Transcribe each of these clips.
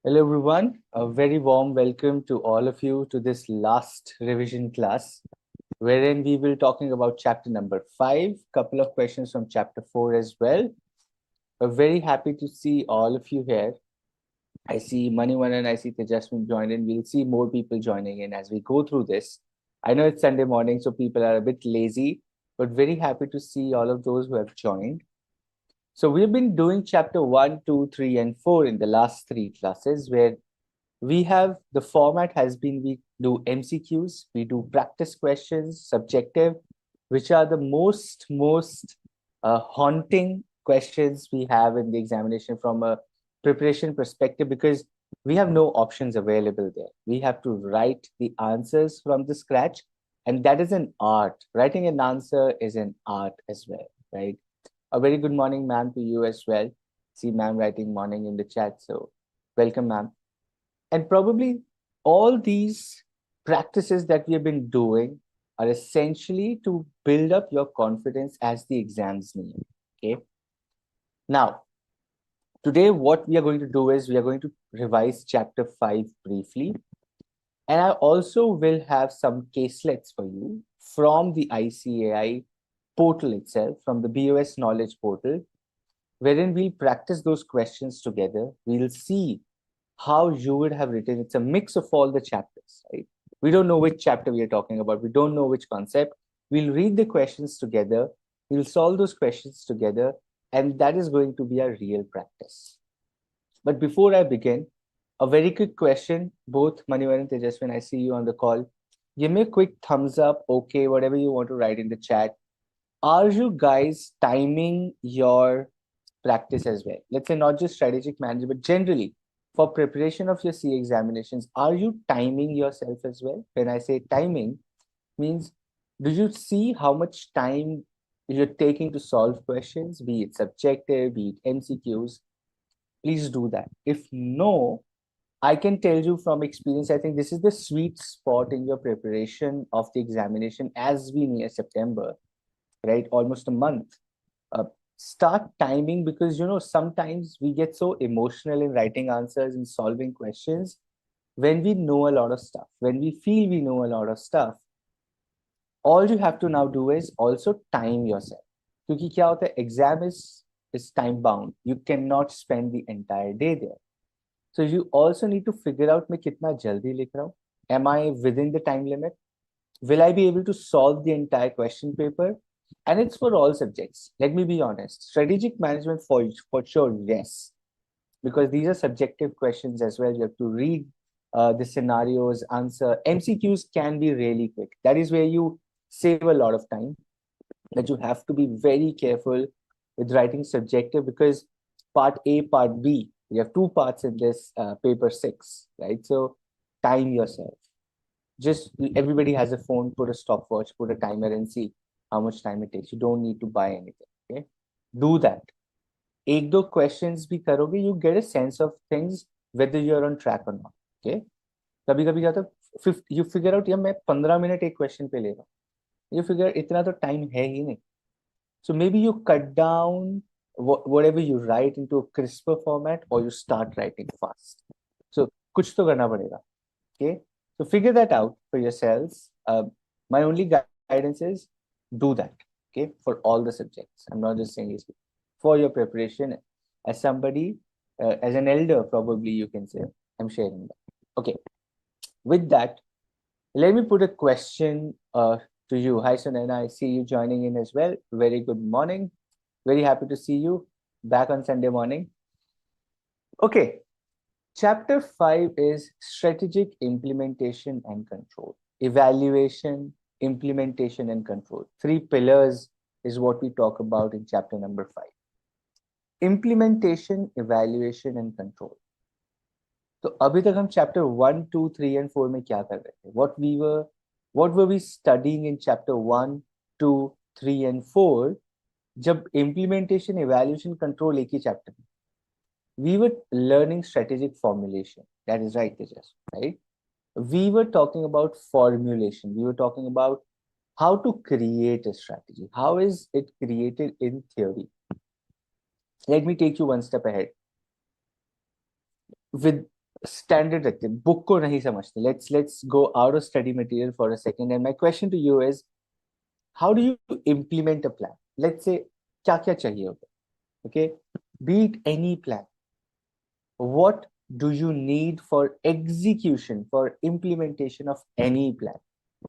Hello, everyone. A very warm welcome to all of you to this last revision class, wherein we will talking about chapter number 5, couple of questions from chapter 4 as well. We're very happy to see all of you here. I see Maniwan and I see Tejaswin join in. We'll see more people joining in as we go through this. I know it's Sunday morning, so people are a bit lazy, but very happy to see all of those who have joined. So we've been doing chapter 1, 2, 3, and 4 in the last three classes, where we have the format has been we do MCQs, we do practice questions, subjective, which are the most haunting questions we have in the examination from a preparation perspective because we have no options available there. We have to write the answers from the scratch, and that is an art. Writing an answer is an art as well, right? A very good morning, ma'am, to you as well. See, ma'am writing morning in the chat, so welcome, ma'am. And probably all these practices that we have been doing are essentially to build up your confidence as the exams near. Okay. Now, today, what we are going to do is we are going to revise chapter 5 briefly. And I also will have some caselets for you from the ICAI portal itself, from the BOS knowledge portal, wherein we'll practice those questions together. We'll see how you would have written. It's a mix of all the chapters, right? We don't know which chapter we are talking about. We don't know which concept. We'll read the questions together. We'll solve those questions together. And that is going to be a real practice. But before I begin, a very quick question, both Manivar and Tejaswin, I see you on the call. Give me a quick thumbs up, okay, whatever you want to write in the chat. Are you guys timing your practice as well? Let's say not just strategic management, but generally for preparation of your C examinations, are you timing yourself as well? When I say timing, means do you see how much time you're taking to solve questions, be it subjective, be it MCQs? Please do that. If no, I can tell you from experience, I think this is the sweet spot in your preparation of the examination as we near September, right? Almost a month. Uh, Start timing because sometimes we get so emotional in writing answers and solving questions when we know a lot of stuff, when we feel we know a lot of stuff. All you have to now do is also time yourself. क्योंकि क्या होता है exam is time bound. You cannot spend the entire day there. So you also need to figure out मैं कितना जल्दी लिख रहा हूँ. Am I within the time limit? Will I be able to solve the entire question paper? And it's for all subjects. Let me be honest. Strategic management for sure, yes. Because these are subjective questions as well. You have to read the scenarios, answer. MCQs can be really quick. That is where you save a lot of time. That you have to be very careful with writing subjective because part A, part B, you have two parts in this paper 6, right? So time yourself. Just everybody has a phone, put a stopwatch, put a timer and see how much time it takes. You don't need to buy anything. Okay, do that. एक दो questions भी करोगे, you get a sense of things whether you're on track or not. Okay, कभी कभी क्या होता है, you figure out यार मैं 15 मिनट एक question पे ले रहा हूँ, you figure इतना तो time है ही नहीं. So maybe you cut down whatever you write into a crisper format or you start writing fast. So कुछ तो करना पड़ेगा. Okay, so figure that out for yourselves. My only guidance is do that. Okay, for all the subjects. I'm not just saying this for your preparation. As somebody, as an elder, probably you can say I'm sharing that. Okay, with that, let me put a question to you. Hi, Sunana. I see you joining in as well. Very good morning. Very happy to see you back on Sunday morning. Okay, Chapter 5 is strategic implementation and control. Evaluation, implementation, and control. 3 pillars is what we talk about in chapter number 5. Implementation, evaluation, and control. So अभी तक हम chapter 1, 2, 3, and 4 में क्या कर रहे थे? What were we studying in chapter 1, 2, 3, and 4? जब implementation, evaluation, control एक ही chapter में. We were learning strategic formulation. That is right, Tejas, right? We were talking about formulation. We were talking about how to create a strategy. How is it created in theory? Let me take you one step ahead. With standard रखते हैं, book को नहीं समझते. Let's go out of study material for a second and my question to you is, how do you implement a plan? Let's say क्या क्या चाहिए होगा. Okay, beat any plan, what do you need for execution, for implementation of any plan?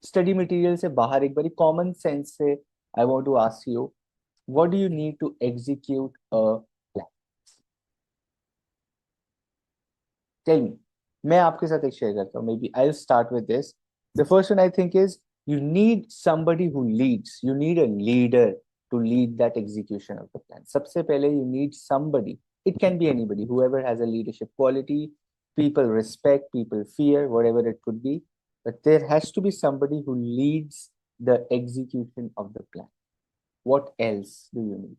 Study material से बाहर एक बारी common sense से I want to ask you, what do you need to execute a plan? Tell me. मैं आपके साथ एक share करता हूँ. Maybe I'll start with this. The first one I think is, you need somebody who leads. You need a leader to lead that execution of the plan. सबसे पहले you need somebody. It can be anybody, whoever has a leadership quality, people respect, people fear, whatever it could be. But there has to be somebody who leads the execution of the plan. What else do you need?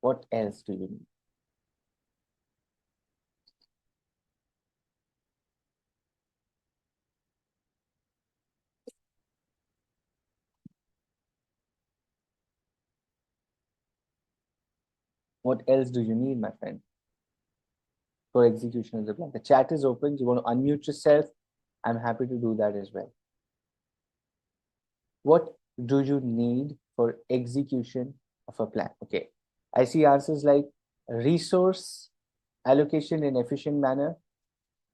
What else do you need? What else do you need, my friend, for execution of the plan? The chat is open. You want to unmute yourself? I'm happy to do that as well. What do you need for execution of a plan? Okay, I see answers like resource allocation in efficient manner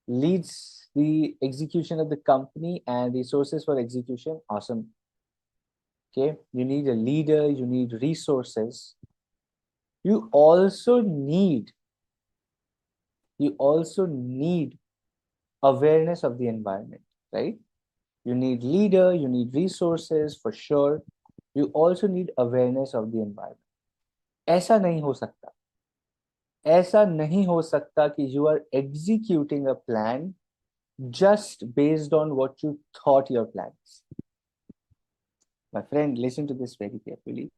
leads the execution of the company and resources for execution. Awesome. Okay, you need a leader, you need resources. You also need you also need awareness of the environment, right? You need leader, you need resources for sure. You also need awareness of the environment. ऐसा नहीं हो सकता, ऐसा नहीं हो सकता कि you are executing a plan just based on what you thought your plan is. My friend, listen to this very carefully.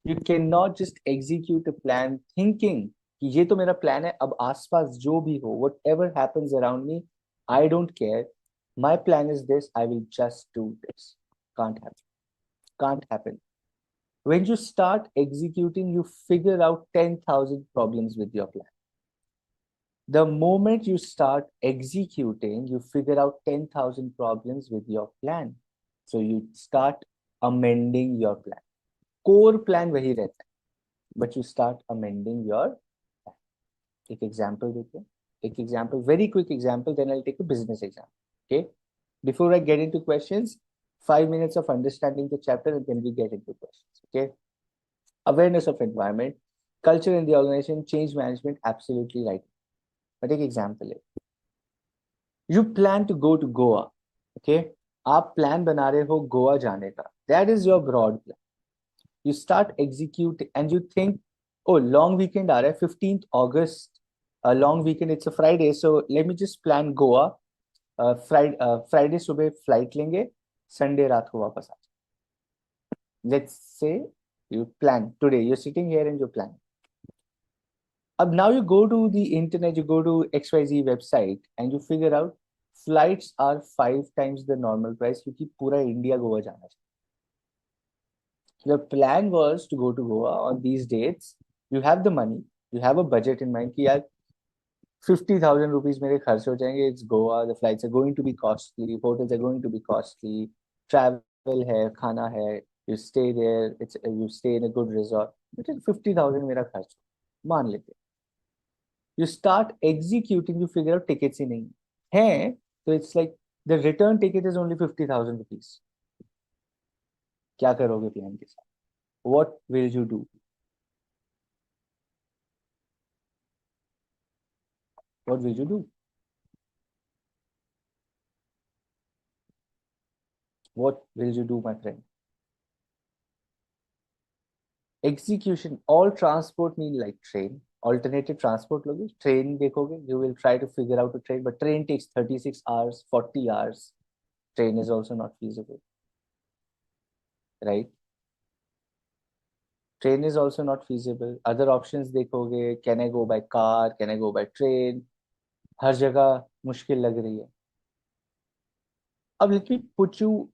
You cannot just execute a plan thinking कि ये तो मेरा प्लान है, अब आसपास जो भी हो, whatever happens around me, I don't care. My plan is this, I will just do this. Can't happen. Can't happen. When you start executing, you figure out 10,000 problems with your plan. The moment you start executing, you figure out 10,000 problems with your plan. So you start amending your plan. Core plan वही रहता है, but you start amending your plan. एक example देते हैं. एक example, very quick example, then I'll take a business example. Okay. Before I get into questions, 5 minutes of understanding the chapter and then we get into questions. Okay. Awareness of environment, culture in the organization, change management, absolutely right. But take example है. You plan to go to Goa. Okay. आप plan बना रहे हो गोवा जाने का. That is your broad plan. You start executing and you think, oh, long weekend aa raha hai, 15th August, a long weekend, it's a Friday, so let me just plan Goa. Friday सुबह flight लेंगे, Sunday रात को वापस आ. Let's say you plan today, you're sitting here and you plan. Ab now you go to the internet, you go to XYZ website and you figure out flights are 5 times the normal price क्योंकि पूरा India Goa जाना है. Your plan was to go to Goa on these dates. You have the money, you have a budget in mind कि यार 50,000 rupees मेरे खर्च हो जाएंगे. It's Goa, the flights are going to be costly, hotels are going to be costly, travel है, खाना है, you stay there, you stay in a good resort. लेकिन 50,000 मेरा खर्च मान लेते. You start executing, you figure out tickets ही नहीं है, तो it's like the return ticket is only 50,000 rupees. क्या करोगे प्लान के साथ? What will you do? What will you do? What will you do, my friend? Execution. All transport mean like train. Alternative transport लोगे, train देखोगे. You will try to figure out a train, but train takes 36 hours, 40 hours. Train is also not feasible, right? Train is also not feasible. Other options देखोगे. Can I go by car? Can I go by train? हर जगह मुश्किल लग रही है. अब let me put you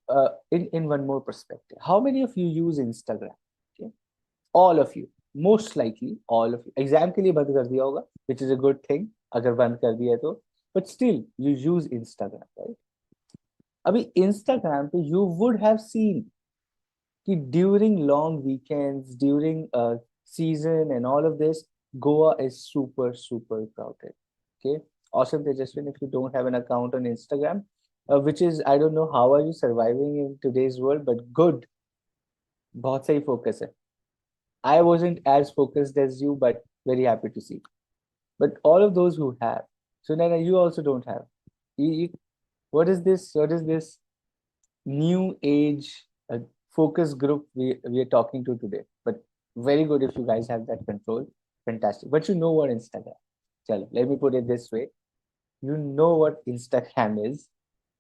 in one more perspective. How many of you use Instagram? Okay. All of you, most likely all of you. Exam के लिए बंद कर दिया होगा, which is a good thing. अगर बंद कर दिया तो but still you use Instagram, right? अभी Instagram पे you would have seen कि during long weekends, during season and all of this, Goa is super, super crowded. Okay. Awesome, Tejaswin, if you don't have an account on Instagram, which is, I don't know, how are you surviving in today's world, but good. बहुत सही focus है. I wasn't as focused as you, but very happy to see. But all of those who have, so Nana, you also don't have. What is this? What is this new age focus group we are talking to today? But very good if you guys have that control. Fantastic. But you know what Instagram? Chalo, let me put it this way. You know what Instagram is,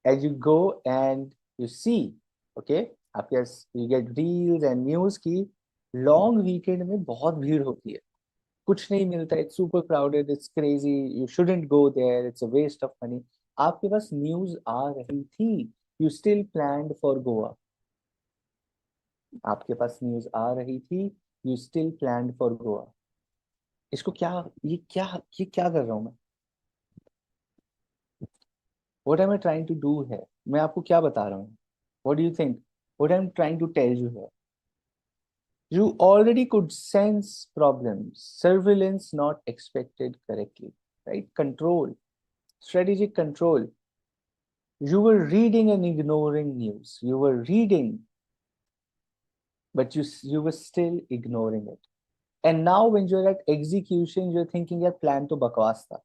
and you go and you see, okay? आपके you get reels and news की long weekend में बहुत भीड़ होती है. कुछ नहीं मिलता, it's super crowded, it's crazy, you shouldn't go there, it's a waste of money. आपके पास न्यूज आ रही थी, you still planned for Goa. आपके पास न्यूज आ रही थी, you still planned for Goa. इसको क्या, ये क्या कर रहा हूं मैं? What am I trying to do है? मैं आपको क्या बता रहा हूँ? What do you think? What I'm trying to tell you here? You already could sense problems, surveillance not expected correctly, right? Control, strategic control. You were reading and ignoring news. You were reading, but you were still ignoring it. And now when you're at execution, you're thinking यार plan तो बकवास था.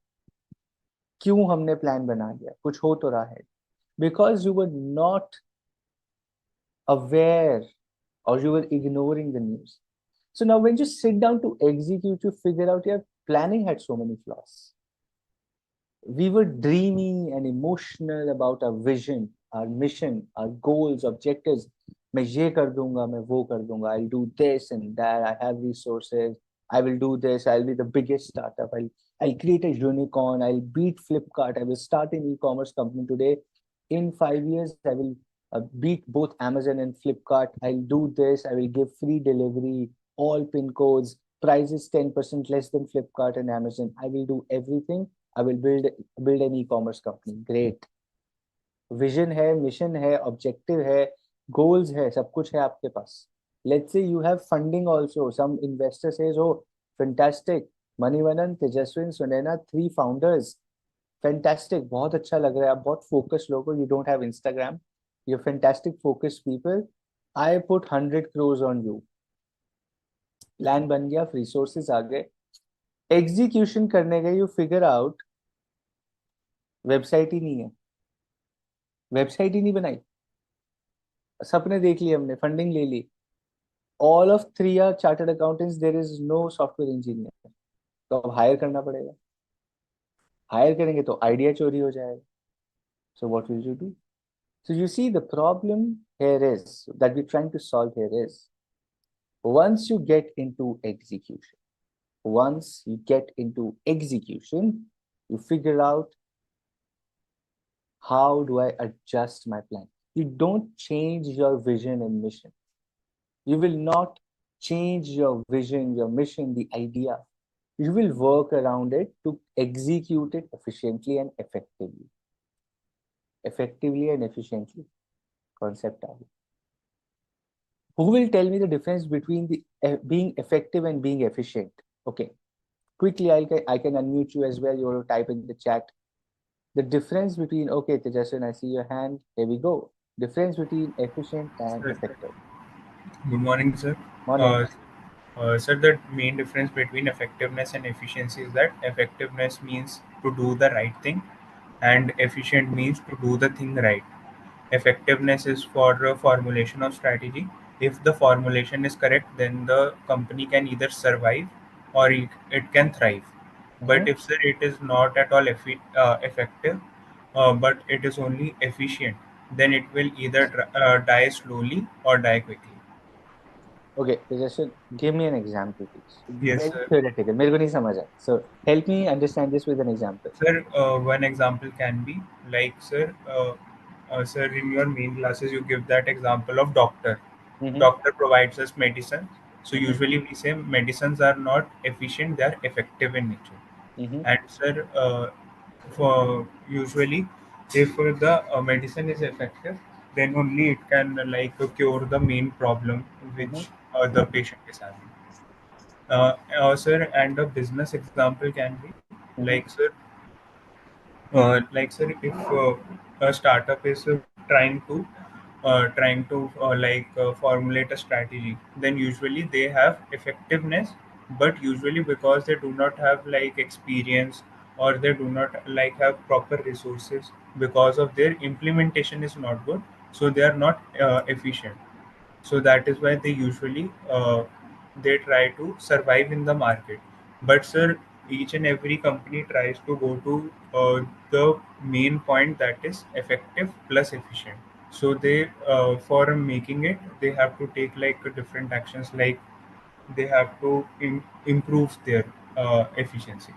क्यों हमने plan बना लिया? कुछ हो तो रहा है. Because you were not aware or you were ignoring the news. So now when you sit down to execute, you figure out your planning had so many flaws. We were dreamy and emotional about our vision, our mission, our goals, objectives. मैं ये कर दूंगा, मैं वो कर दूंगा. I'll do this and that. I have resources. I will do this. I'll be the biggest startup. I'll create a unicorn. I'll beat Flipkart. I will start an e-commerce company today. In 5 years, I will beat both Amazon and Flipkart. I'll do this. I will give free delivery, all pin codes, prices 10% less than Flipkart and Amazon. I will do everything. I will build an e-commerce company. Great. Vision है, mission है, objective है, goals है, सब कुछ है आपके पास. Let's say you have funding also. Some investor says हो fantastic, Manivannan, Tejaswin, Sunaina, 3 founders. Fantastic, बहुत अच्छा लग रहा है. आप बहुत फोकस लोग हो. You don't have Instagram. You fantastic focus people. I put 100 crores on you. Plan बन गया, रिसोर्सेज आ गए, एग्जीक्यूशन करने गए. यू फिगर आउट वेबसाइट ही नहीं है. वेबसाइट ही नहीं बनाई. सपने देख लिए हमने, फंडिंग ले ली. All of 3 chartered accountants, there is no software engineer. तो अब हायर करना पड़ेगा. हायर करेंगे तो आइडिया चोरी हो जाएगा. So what will you do? So you see the problem here is that we trying to solve here is, once you get into execution, once you get into execution, you figure out how do I adjust my plan. You don't change your vision and mission. You will not change your vision, your mission, the idea. You will work around it to execute it efficiently and effectively. Effectively and efficiently. Concept. Who will tell me the difference between the being effective and being efficient? Okay. Quickly, I can unmute you as well. You want to type in the chat. The difference between, okay, Tejasan, I see your hand. Here we go. Difference between efficient and Sir, effective. good morning, sir. Morning. Uh, Sir, the main difference between effectiveness and efficiency is that effectiveness means to do the right thing, and efficient means to do the thing right. Effectiveness is for formulation of strategy. If the formulation is correct, then the company can either survive or it can thrive. But Mhm. if sir, it is not at all effective, but it is only efficient, then it will either die slowly or die quickly. Okay, Tejasan, give me an example, please. Yes, Very sir. theoretical. मेरे को नहीं समझ आया. So help me understand this with an example. Sir, one example can be like, sir, in your main classes, you give that example of doctor. Mm-hmm. Doctor provides us medicine. So Mm-hmm. usually we say medicines are not efficient; they are effective in nature. Mm-hmm. And sir, For usually, if the medicine is effective, then only it can cure the main problem Mm-hmm. which the patient is having. Sir, and a business example can be Mm-hmm. sir, if a startup is trying to formulate a strategy, then usually they have effectiveness, but usually because they do not have experience, or they do not have proper resources, because of their implementation is not good, so they are not efficient. So that is why they usually they try to survive in the market. But sir, each and every company tries to go to the main point, that is effective plus efficient. So they for making it, they have to take different actions, like they have to improve their efficiency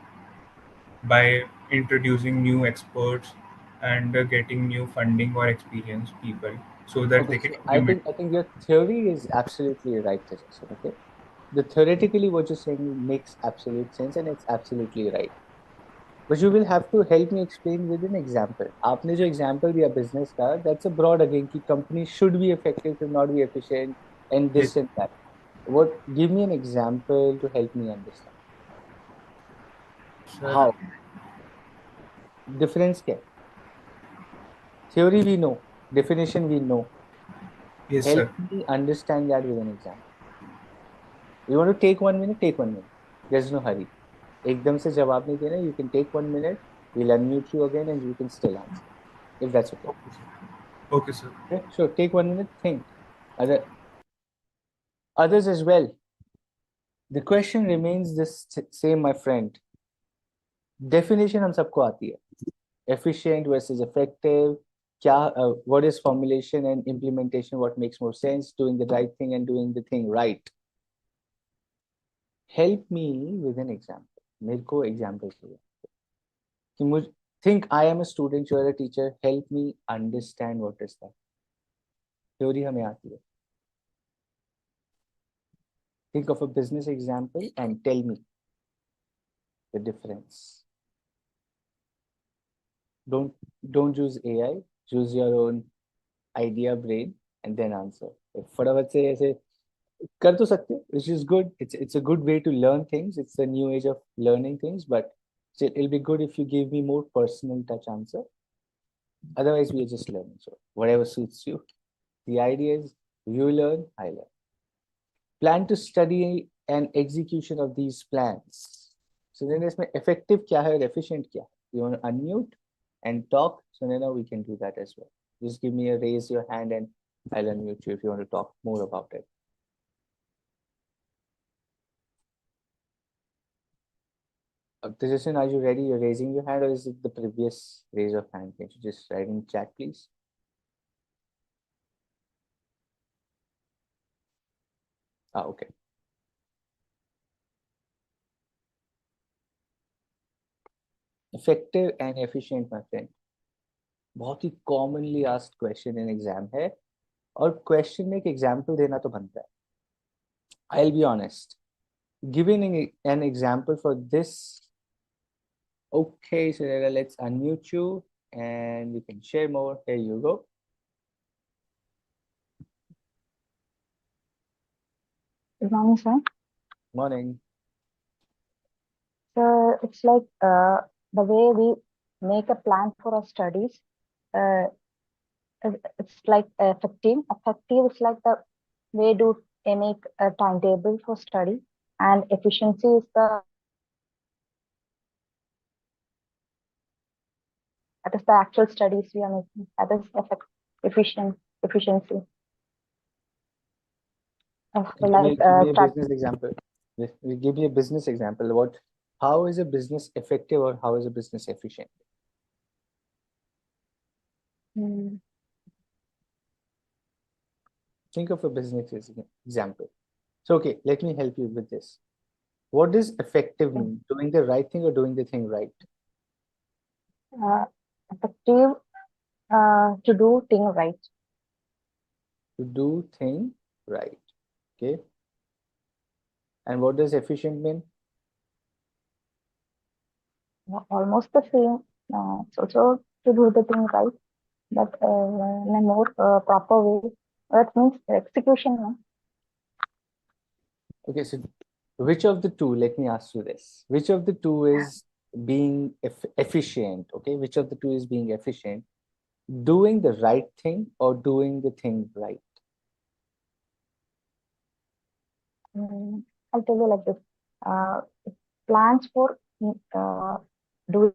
by introducing new experts, and getting new funding or experienced people, so that Okay, they can so I implement. think I think your theory is absolutely right, Tejason. Okay, the theoretically what you're saying makes absolute sense and it's absolutely right. But you will have to help me explain with an example. आपने जो example दिया business का, that's a broad again कि company should be effective, should not be efficient, and Yes, this and that. What? Give me an example to help me understand. sir. How? Difference क्या है? Theory we know, definition we know. Yes, Help sir. me understand that with an example. You want to take 1 minute? Take 1 minute. There's no hurry. एकदम से जवाब नहीं देना. You can take 1 minute. We'll unmute you again and you can still answer if that's okay. Okay, sir. Okay, sir. Okay? Sure. Take 1 minute. Think. Other others as well. The question remains the same, my friend. Definition हम सबको आती है. Efficient versus effective. क्या? What is formulation and implementation? What makes more sense? Doing the right thing and doing the thing right. Help me with an example. मेरे को example चाहिए. कि मुझे think I am a student, you are a teacher. Help me understand what is that. Theory हमें आती है. Think of a business example and tell me the difference. Don't don't use AI. Use your own idea brain and then answer. फटाफट से ऐसे कर तो सकते हो, which is good. It's a good way to learn things. It's a new age of learning things, but still, it'll be good if you give me more personal touch answer. Otherwise, we are just learning. So whatever suits you. The idea is you learn, I learn. Plan to study and execution of these plans. So then इसमें effective क्या है और efficient क्या है? You want to unmute and talk? So then we can do that as well. Just give me a raise your hand and I'll unmute you if you want to talk more about it. Tejasin, are you ready? You're raising your hand or is it the previous raise of hand? Can you just write in chat, please? Okay. Effective and efficient, my friend. बहुत ही commonly asked question in exam है और question में एक example देना तो बनता है. I'll be honest. Giving an example for this. Okay, so let's unmute you and you can share more. Here you go. Good morning, sir. Morning. So it's like the way we make a plan for our studies. Uh, it's like effective. Effective is like the way do they make a timetable for study, and efficiency is that is the actual studies we are making. That is efficiency of Give me a business example. Give me a business example. How is a business effective or how is a business efficient? Think of a business example. So, okay, let me help you with this. What does effective mean? Doing the right thing or doing the thing right? Effective to do thing right. To do thing right. Okay. And what does efficient mean? Almost the same. It's also to do the thing right, but in a more proper way. That means execution. No? Okay, so which of the two, let me ask you this, which of the two is being efficient? Okay, which of the two is being efficient? Doing the right thing or doing the thing right? I'll tell you like this. Uh, Plans for doing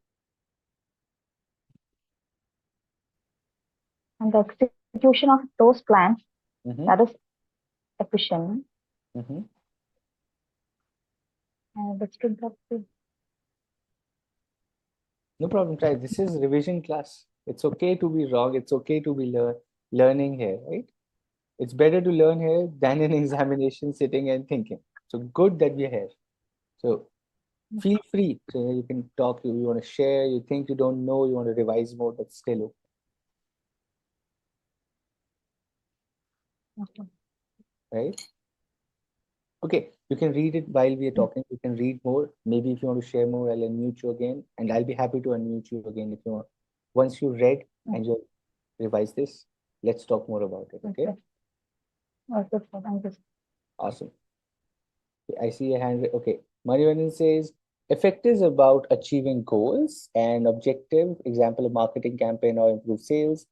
and the execution of those plans, Mm-hmm. that is efficient. Mm-hmm. That's good. No problem, try. This is revision class. It's okay to be wrong. It's okay to be learning here, right? It's better to learn here than in examination sitting and thinking. So good that we're here. So feel free. So you can talk, you want to share, you think you don't know, you want to revise more, that's still Okay. right? Okay, you can read it while we are talking. You can read more. Maybe if you want to share more, I'll unmute you again, and I'll be happy to unmute you again if you want. Once you read and you revise this, let's talk more about it. Okay, Okay. Okay. Thank you. awesome. I see a hand. Okay, Manivandan says effect is about achieving goals and objective. Example, a marketing campaign or improve sales.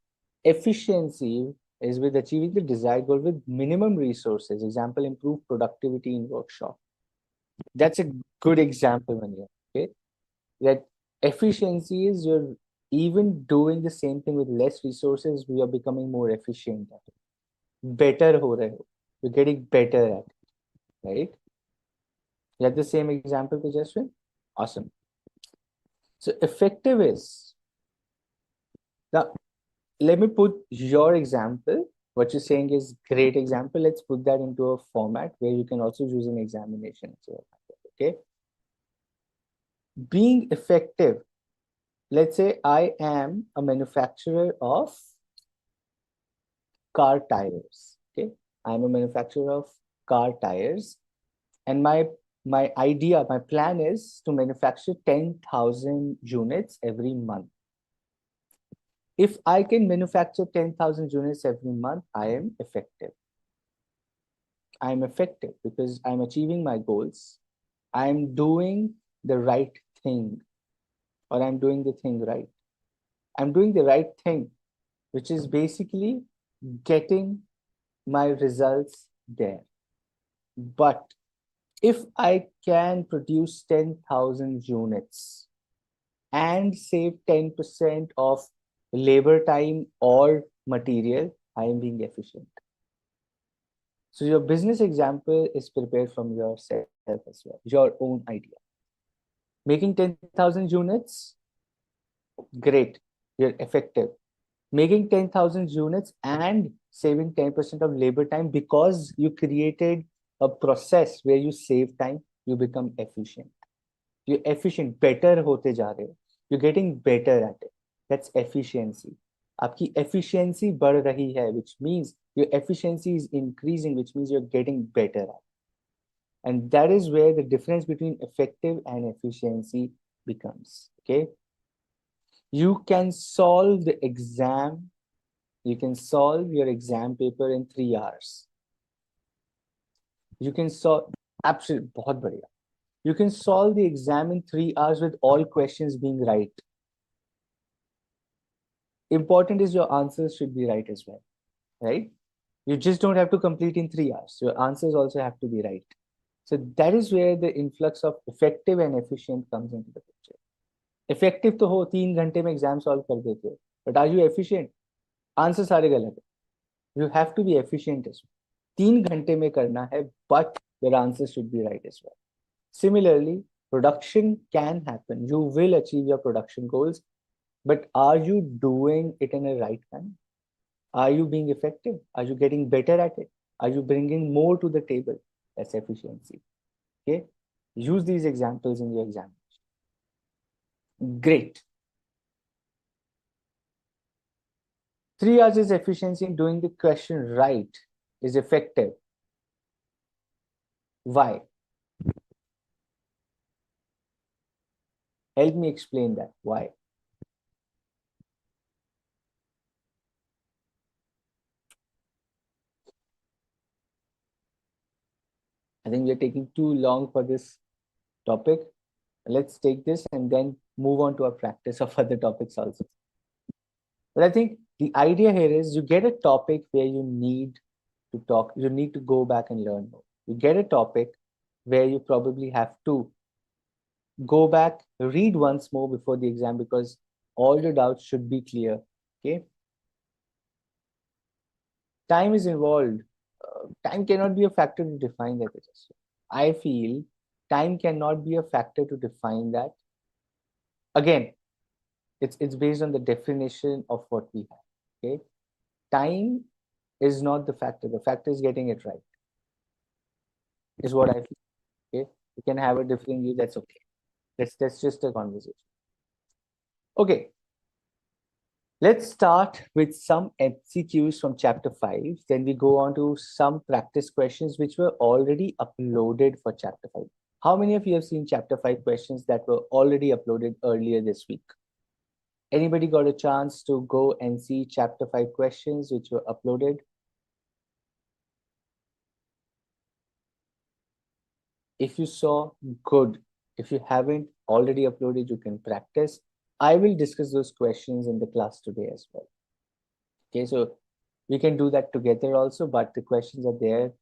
Efficiency is with achieving the desired goal with minimum resources. Example, improve productivity in workshop. That's a good example, Manya. Okay, that efficiency is you're even doing the same thing with less resources. We are becoming more efficient at it. Better ho rahe ho. You're getting better at it, right? You have the same example, Tejaswin? Awesome. So effective is now. Let me put your example. What you're saying is great example. Let's put that into a format where you can also use an examination. So, okay, being effective. Let's say I am a manufacturer of car tires. Okay, I'm a manufacturer of car tires, and my plan is to manufacture 10,000 units every month. If I can manufacture 10,000 units every month, I am effective. I am effective because I'm achieving my goals. I'm doing the right thing, or I'm doing the thing right. I'm doing the right thing, which is basically getting my results there. But if I can produce 10,000 units and save 10% of labor time or material, I am being efficient. So your business example is prepared from yourself as well, your own idea. Making 10,000 units, great, you're effective. Making 10,000 units and saving 10% of labor time because you created a process where you save time, you become efficient. You're efficient, better होते जा रहे हो. You're getting better at it. That's efficiency. आपकी efficiency बढ़ रही है, which means your efficiency is increasing, which means you're getting better at it. And that is where the difference between effective and efficiency becomes. Okay. You can solve the exam. You can solve your exam paper in 3 hours. You can solve absolutely बहुत बढ़िया. You can solve the exam in 3 hours with all questions being right. Important is your answers should be right as well, right? You just don't have to complete in 3 hours. Your answers also have to be right. So that is where the influx of effective and efficient comes into the picture. Effective तो हो 3 घंटे में exam solve कर देते हो, but are you efficient? Answer सारे गलत है. You have to be efficient as well. 3 घंटे में करना है, but your answers should be right as well. Similarly, production can happen. You will achieve your production goals, but are you doing it in a right time? Are you being effective? Are you getting better at it? Are you bringing more to the table? That's efficiency. Okay. Use these examples in your examination. Great. 3 hours is efficiency in doing the question right, is effective. Why? Help me explain that. Why? think we are taking too long for this topic. Let's take this and then move on to our practice of other topics also. But I think the idea here is you get a topic where you need to talk, you need to go back and learn more. You get a topic where you probably have to go back, read once more before the exam because all your doubts should be clear. Okay. Time is involved. Time cannot be a factor to define that. I feel time cannot be a factor to define that. Again, it's based on the definition of what we have. Okay. Time is not the factor. The factor is getting it right. Is what I feel. Okay. You can have a different view. That's okay. That's just a conversation. Okay. Let's start with some MCQs from chapter 5. Then we go on to some practice questions which were already uploaded for chapter 5. How many of you have seen chapter 5 questions that were already uploaded earlier this week? Anybody got a chance to go and see chapter 5 questions which were uploaded? If you saw, good. If you haven't already uploaded, you can practice. I will discuss those questions in the class today as well. Okay, so we can do that together also, but the questions are there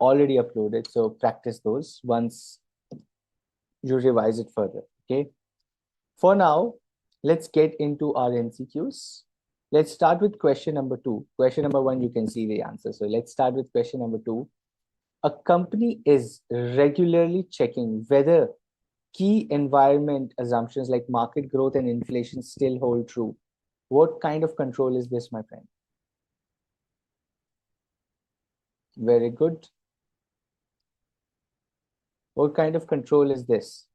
already uploaded. So practice those once you revise it further. Okay. For now, let's get into our MCQs. Let's start with question number 2. Question number 1, you can see the answer. So let's start with question number 2. A company is regularly checking whether key environment assumptions like market growth and inflation still hold true. What kind of control is this, my friend? Very good. What kind of control is this?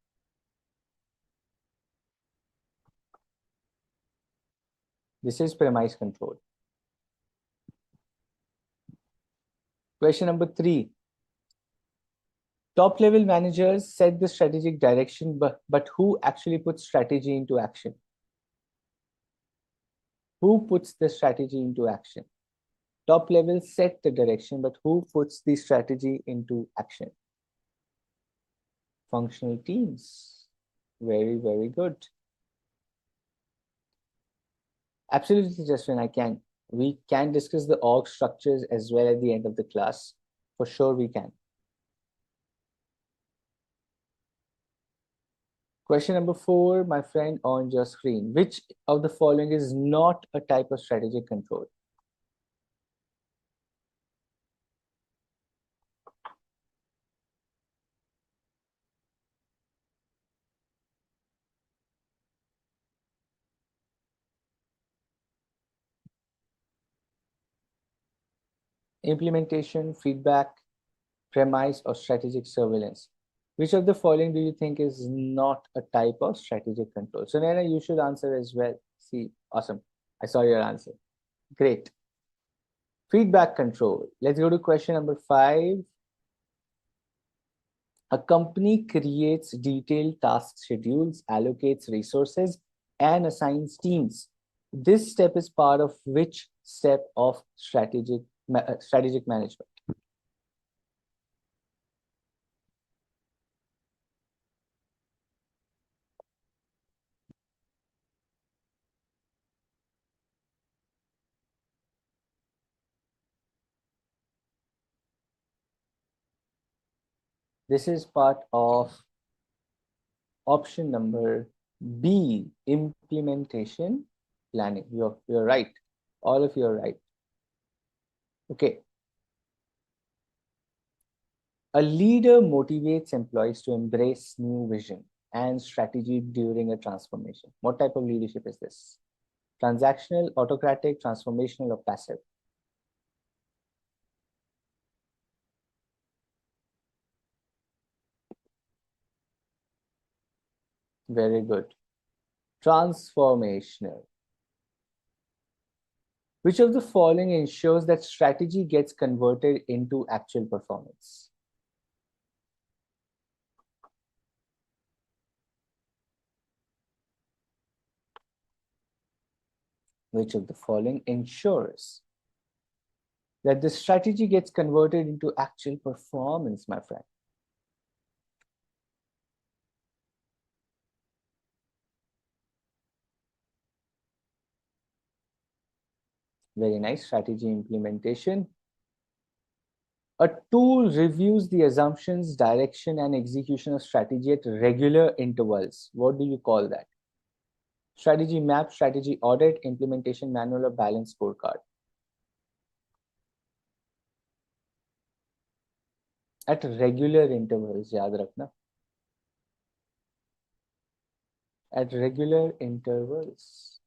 This is premise control. Question number 3. Top level managers set the strategic direction, but who actually puts strategy into action? Who puts the strategy into action? Top level set the direction, but who puts the strategy into action? Functional teams. Very, very good. Absolutely, Justin, I can. We can discuss the org structures as well at the end of the class. For sure, we can. Question number 4, my friend, on your screen. Which of the following is not a type of strategic control? Implementation, feedback, premise, or strategic surveillance? Which of the following do you think is not a type of strategic control? So, Naina, you should answer as well. See, awesome. I saw your answer. Great. Feedback control. Let's go to question number 5. A company creates detailed task schedules, allocates resources, and assigns teams. This step is part of which step of strategic management? This is part of option number B, implementation planning. You're right. All of you are right. Okay. A leader motivates employees to embrace new vision and strategy during a transformation. What type of leadership is this? Transactional, autocratic, transformational, or passive? Very good. Transformational. Which of the following ensures that strategy gets converted into actual performance? Which of the following ensures that the strategy gets converted into actual performance, my friend? Very nice. Strategy implementation. A tool reviews the assumptions, direction, and execution of strategy at regular intervals. What do you call that? Strategy map, strategy audit, implementation manual, or balance scorecard. At regular intervals, yaad rakhna. At regular intervals.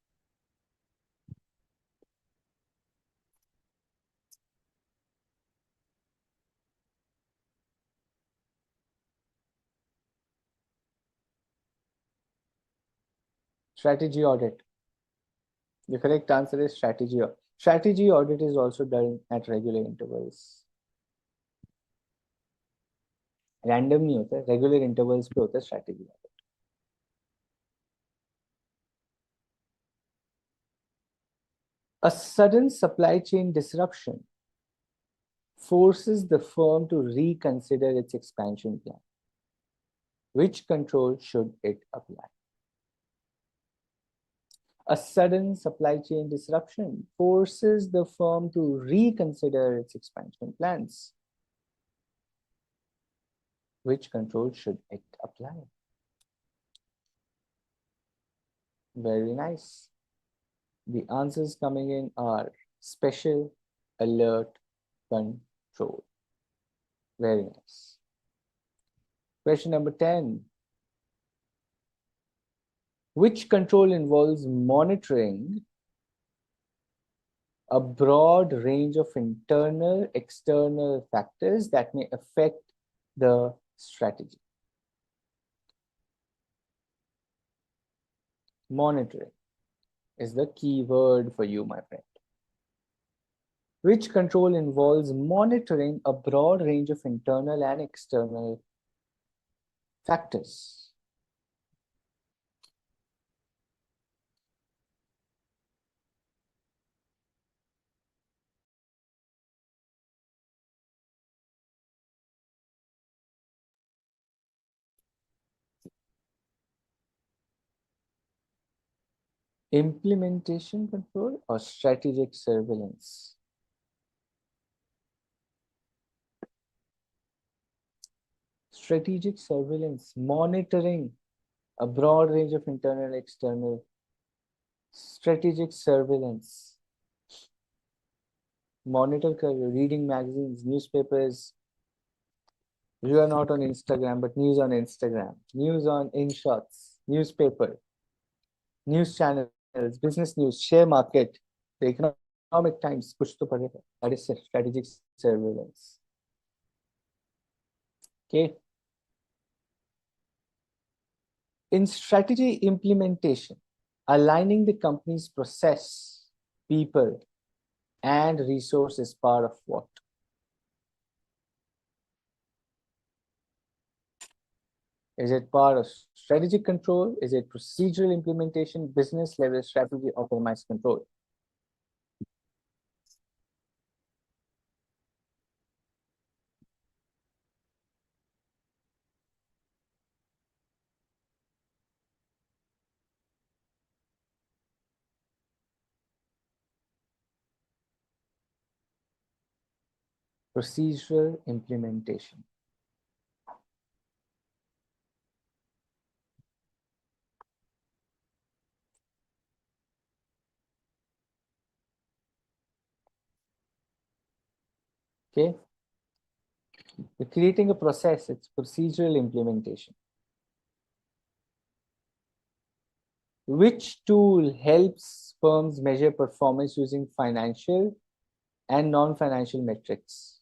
Strategy audit. The correct answer is strategy. Strategy audit is also done at regular intervals. Random नहीं होता है, regular intervals पे होता है strategy audit. A sudden supply chain disruption forces the firm to reconsider its expansion plan. Which control should it apply? A sudden supply chain disruption forces the firm to reconsider its expansion plans. Which control should it apply? Very nice. The answers coming in are special alert control. Very nice. Question number 10. Which control involves monitoring a broad range of internal, external factors that may affect the strategy? Monitoring is the key word for you, my friend. Which control involves monitoring a broad range of internal and external factors? Implementation control or strategic surveillance? Strategic surveillance, monitoring a broad range of internal and external. Strategic surveillance. Monitor reading magazines, newspapers. You are not on Instagram, but news on Instagram. News on InShots, newspaper, news channels, business news, share market, the economic times, kuch to padhega. That is strategic surveillance. Okay. In strategy implementation, aligning the company's process, people, and resource is part of what? Is it part of strategic control? Is it procedural implementation, business level strategy, or premise control? Procedural implementation. Okay. You're creating a process, it's procedural implementation. Which tool helps firms measure performance using financial and non-financial metrics?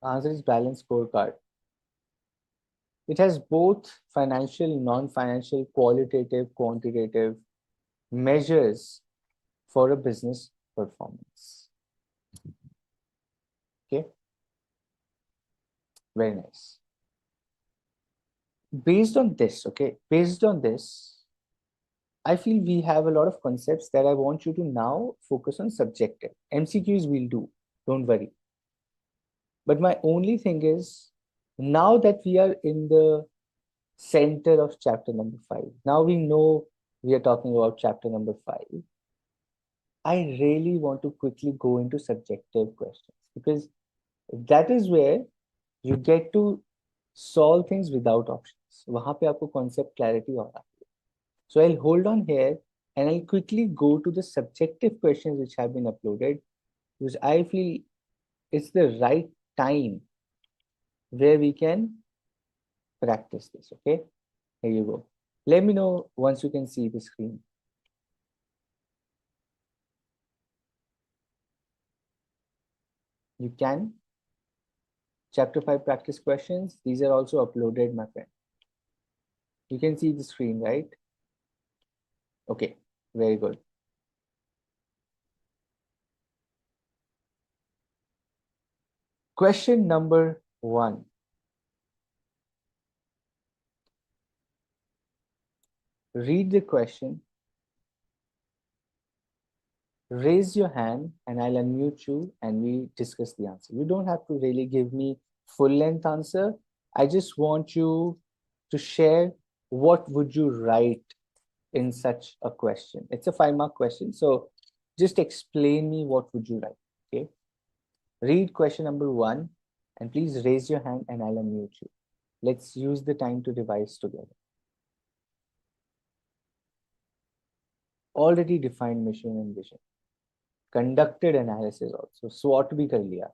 Answer is balance scorecard. It has both financial, non-financial, qualitative, quantitative measures for a business performance. Okay. Very nice. Based on this, I feel we have a lot of concepts that I want you to now focus on subjective. MCQs we'll do, don't worry. But my only thing is, now that we are in the center of chapter number 5, now we know we are talking about chapter number 5. I really want to quickly go into subjective questions because that is where you get to solve things without options. वहां पे आपको concept clarity हो रहा है. So I'll hold on here and I'll quickly go to the subjective questions which have been uploaded because I feel it's the right time where we can practice this. Okay, here you go. Let me know once you can see the screen. You can. Chapter 5 practice questions. These are also uploaded, my friend. You can see the screen, right? Okay, very good. Question number 1. Read the question, raise your hand and I'll unmute you and we discuss the answer. You don't have to really give me full length answer. I just want you to share what would you write in such a question. It's a 5-mark question. So just explain me what would you write. Okay. Read question number 1 and please raise your hand and I'll unmute you. Let's use the time to revise together. Already defined mission and vision. Conducted analysis also. SWOT भी कर लिया.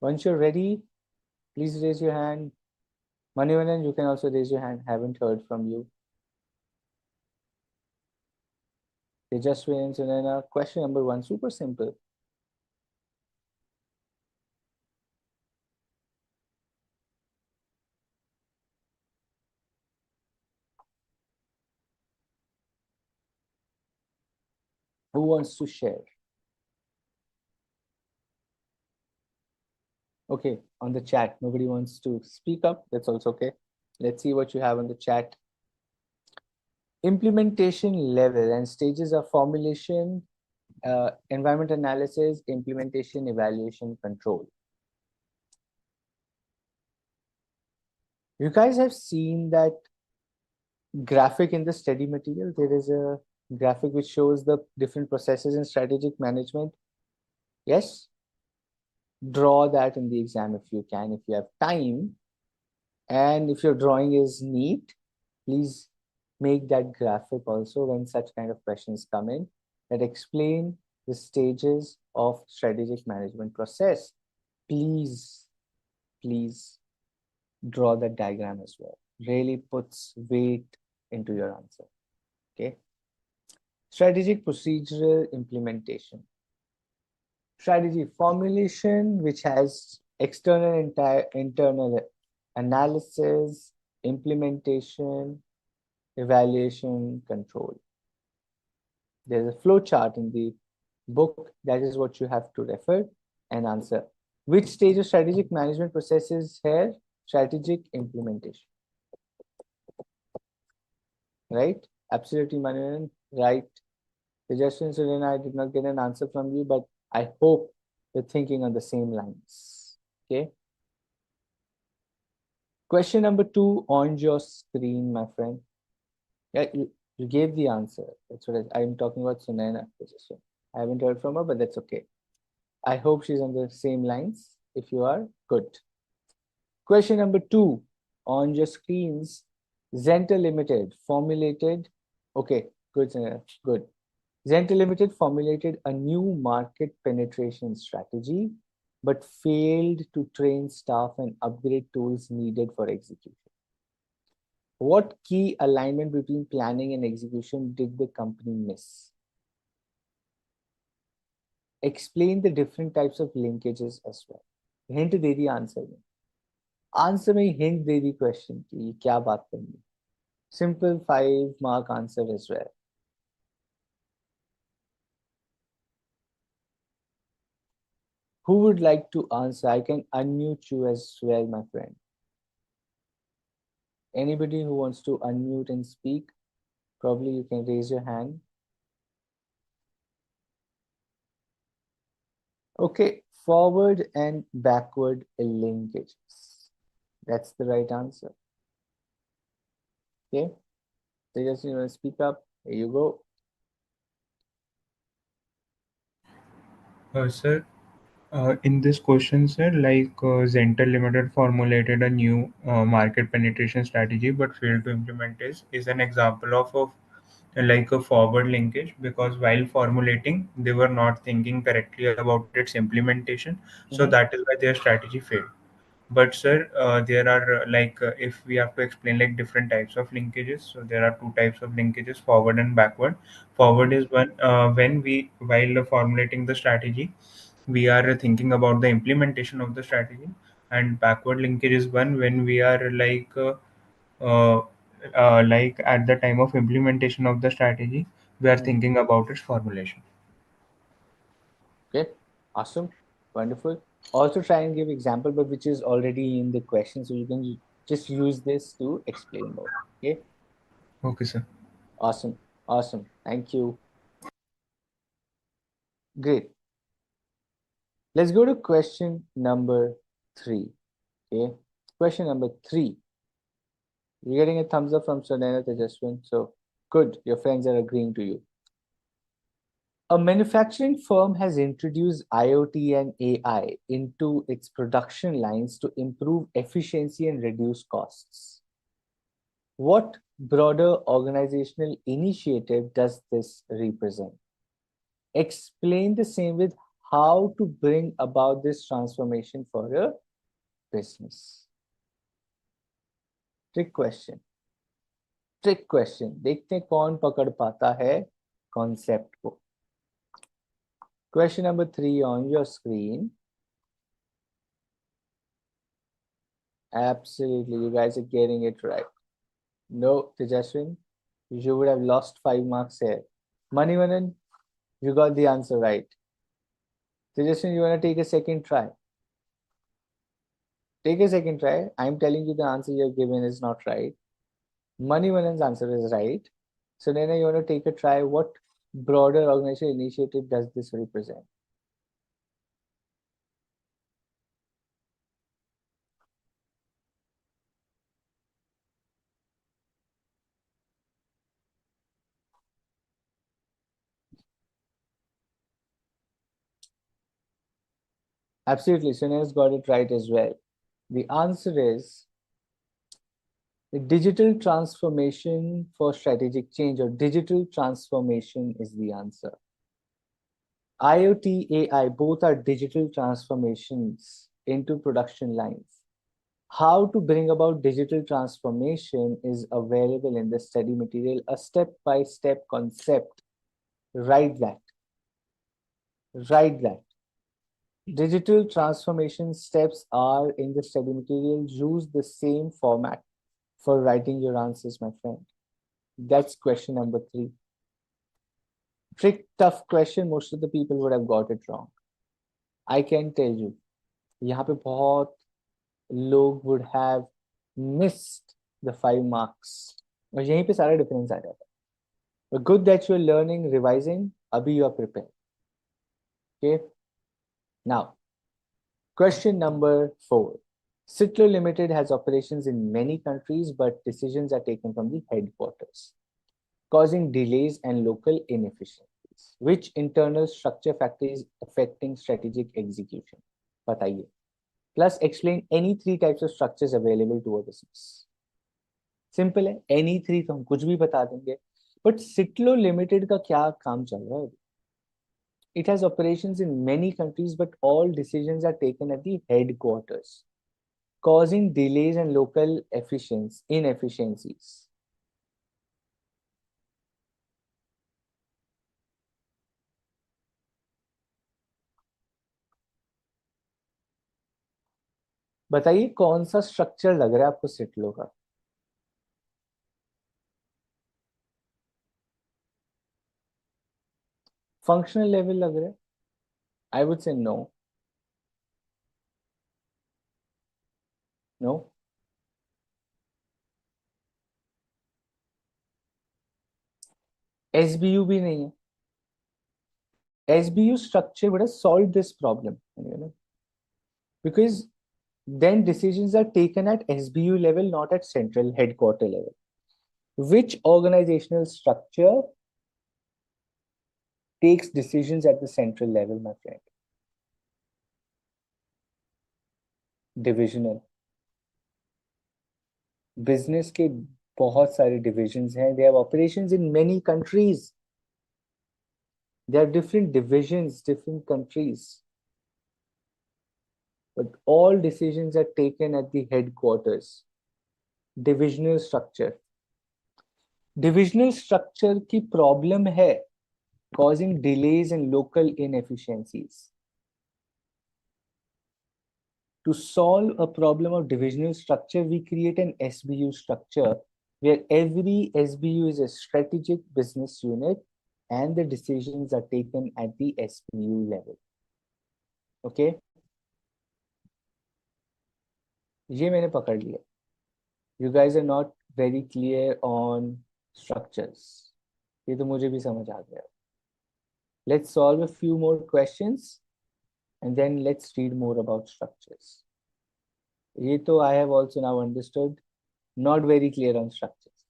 Once you're ready, please raise your hand. Manivanan, you can also raise your hand. Haven't heard from you. Tejaswi and Sunana, question number 1, super simple. Who wants to share? Okay, on the chat, nobody wants to speak up. That's also okay. Let's see what you have on the chat. Implementation level and stages of formulation, environment analysis, implementation, evaluation, control. You guys have seen that graphic in the study material. There is a graphic which shows the different processes in strategic management. Yes? Draw that in the exam if you can, if you have time. And if your drawing is neat, please make that graphic also when such kind of questions come in that explain the stages of strategic management process. Please, please draw that diagram as well. Really puts weight into your answer. Okay. Strategic procedural implementation. Strategy formulation, which has external internal analysis, implementation, evaluation, control. There's a flow chart in the book. That is what you have to refer and answer. Which stage of strategic management process is here? Strategic implementation. Right? Absolutely, Manuel. Right. Suggestion, Surena, I did not get an answer from you, but I hope you're thinking on the same lines. Okay. Question number 2 on your screen, my friend. Yeah, you gave the answer. That's what I'm talking about, Sunaina. I haven't heard from her, but that's okay. I hope she's on the same lines. If you are, good. Question number 2 on your screens. Zenta Limited formulated. Okay, good, Sunaina. Good. Zenta Limited formulated a new market penetration strategy, but failed to train staff and upgrade tools needed for execution. What key alignment between planning and execution did the company miss? explain the different types of linkages as well. Hint they the answer में hint they the question की क्या बात करनी. Simple 5 mark answer as well. Who would like to answer? I can unmute you as well, my friend. Anybody who wants to unmute and speak, probably you can raise your hand. Okay, forward and backward linkages. That's the right answer. Okay, so just you want to speak up. Here you go. Sir, in this question, sir, Zentel Limited formulated a new market penetration strategy but failed to implement is an example of like a forward linkage, because while formulating they were not thinking correctly about its implementation, so Mhm. that is why their strategy failed. But sir, there are if we have to explain like different types of linkages, so there are two types of linkages: forward and backward. Forward is one when we, while formulating the strategy, we are thinking about the implementation of the strategy, and backward linkage is one when we are uh, like at the time of implementation of the strategy, we are Mhm. thinking about its formulation. Okay, awesome, wonderful. Also try and give example, but which is already in the question, so you can just use this to explain more. Okay, Okay, sir. awesome, awesome. Thank you. Great. Let's go to question number 3. Okay, question number 3. You're getting a thumbs up from Sunena Tejaswin, so good. Your friends are agreeing to you. A manufacturing firm has introduced IoT and AI into its production lines to improve efficiency and reduce costs. What broader organizational initiative does this represent? Explain the same with how to bring about this transformation for a business. Trick question. Trick question, देखते हैं कौन पकड़ पाता है concept को. Question number 3 on your screen. Absolutely, you guys are getting it right. No, Tejaswin, you would have lost 5 marks here. Manivanan, you got the answer right. Tejaswin, you want to take a second try? Take a second try. I'm telling you the answer you've given is not right. Manivanan's answer is right. So, Nena, you want to take a try? What broader organizational initiative does this represent? Absolutely, Suna's got it right as well. The answer is the digital transformation for strategic change, or digital transformation is the answer. IoT, AI, both are digital transformations into production lines. How to bring about digital transformation is available in the study material, a step-by-step concept. Write that. Write that. Digital transformation steps are in the study material. Use the same format for writing your answers, my friend. That's question number 3. Trick, tough question. Most of the people would have got it wrong. I can tell you, यहाँ पे बहुत लोग would have missed the 5 marks. और यहीं पे सारा difference आ जाता है. But good that you're learning, revising. अभी you are prepared. Okay. Now, question number 4. Citlo Limited has operations in many countries, but decisions are taken from the headquarters, causing delays and local inefficiencies. Which internal structure factor is affecting strategic execution? बताइए. Plus, explain any 3 types of structures available to a business. Simple है, any 3 तो हम कुछ भी बता देंगे. But Citlo Limited का क्या काम चल रहा है? It has operations in many countries, but all decisions are taken at the headquarters, causing delays and local inefficiencies. बताइए कौन सा स्ट्रक्चर लग रहा है आपको सिटलो का? फंक्शनल लेवल लग रहा है? I would say no. No. SBU भी नहीं है. SBU structure would have solved this problem, because then decisions are taken at SBU level, not at central headquarter level. Which organizational structure takes decisions at the central level, my friend? Divisional. Business के बहुत सारे divisions हैं. They have operations in many countries. They have different divisions, different countries. But all decisions are taken at the headquarters. Divisional structure. Divisional structure की problem है causing delays and local inefficiencies. To solve a problem of divisional structure, we create an SBU structure where every SBU is a strategic business unit and the decisions are taken at the SBU level. Okay? ये मैंने पकड़ लिया. You guys are not very clear on structures. ये तो मुझे भी समझ आ गया. Let's solve a few more questions and then let's read more about structures. ये तो I have also now understood. Not very clear on structures.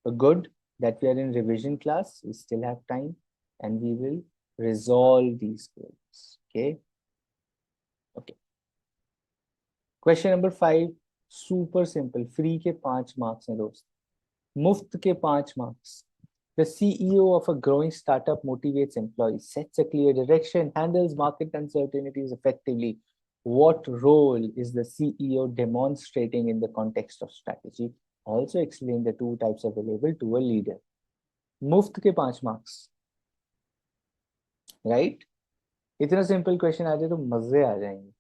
But good that we are in revision class. We still have time and we will resolve these queries. Okay. Okay. Question number 5. Super simple. Free के 5 marks हैं दोस्त. मुफ्त के 5 marks. The CEO of a growing startup motivates employees, sets a clear direction, handles market uncertainties effectively. What role is the CEO demonstrating in the context of strategy? Also explain the two types available to a leader. मुफ्त के 5 marks. Right? इतना simple question आ जाए तो मजे आ जाएंगे.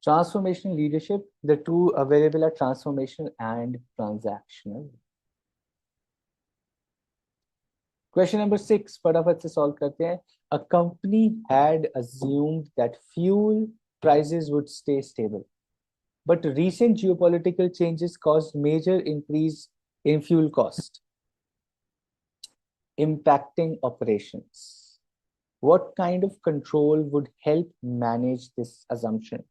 Transformational leadership, the two available are transformational and transactional. Question number 6, फटाफट से solve करते हैं. A company had assumed that fuel prices would stay stable, but recent geopolitical changes caused major increase in fuel cost, impacting operations. What kind of control would help manage this assumption?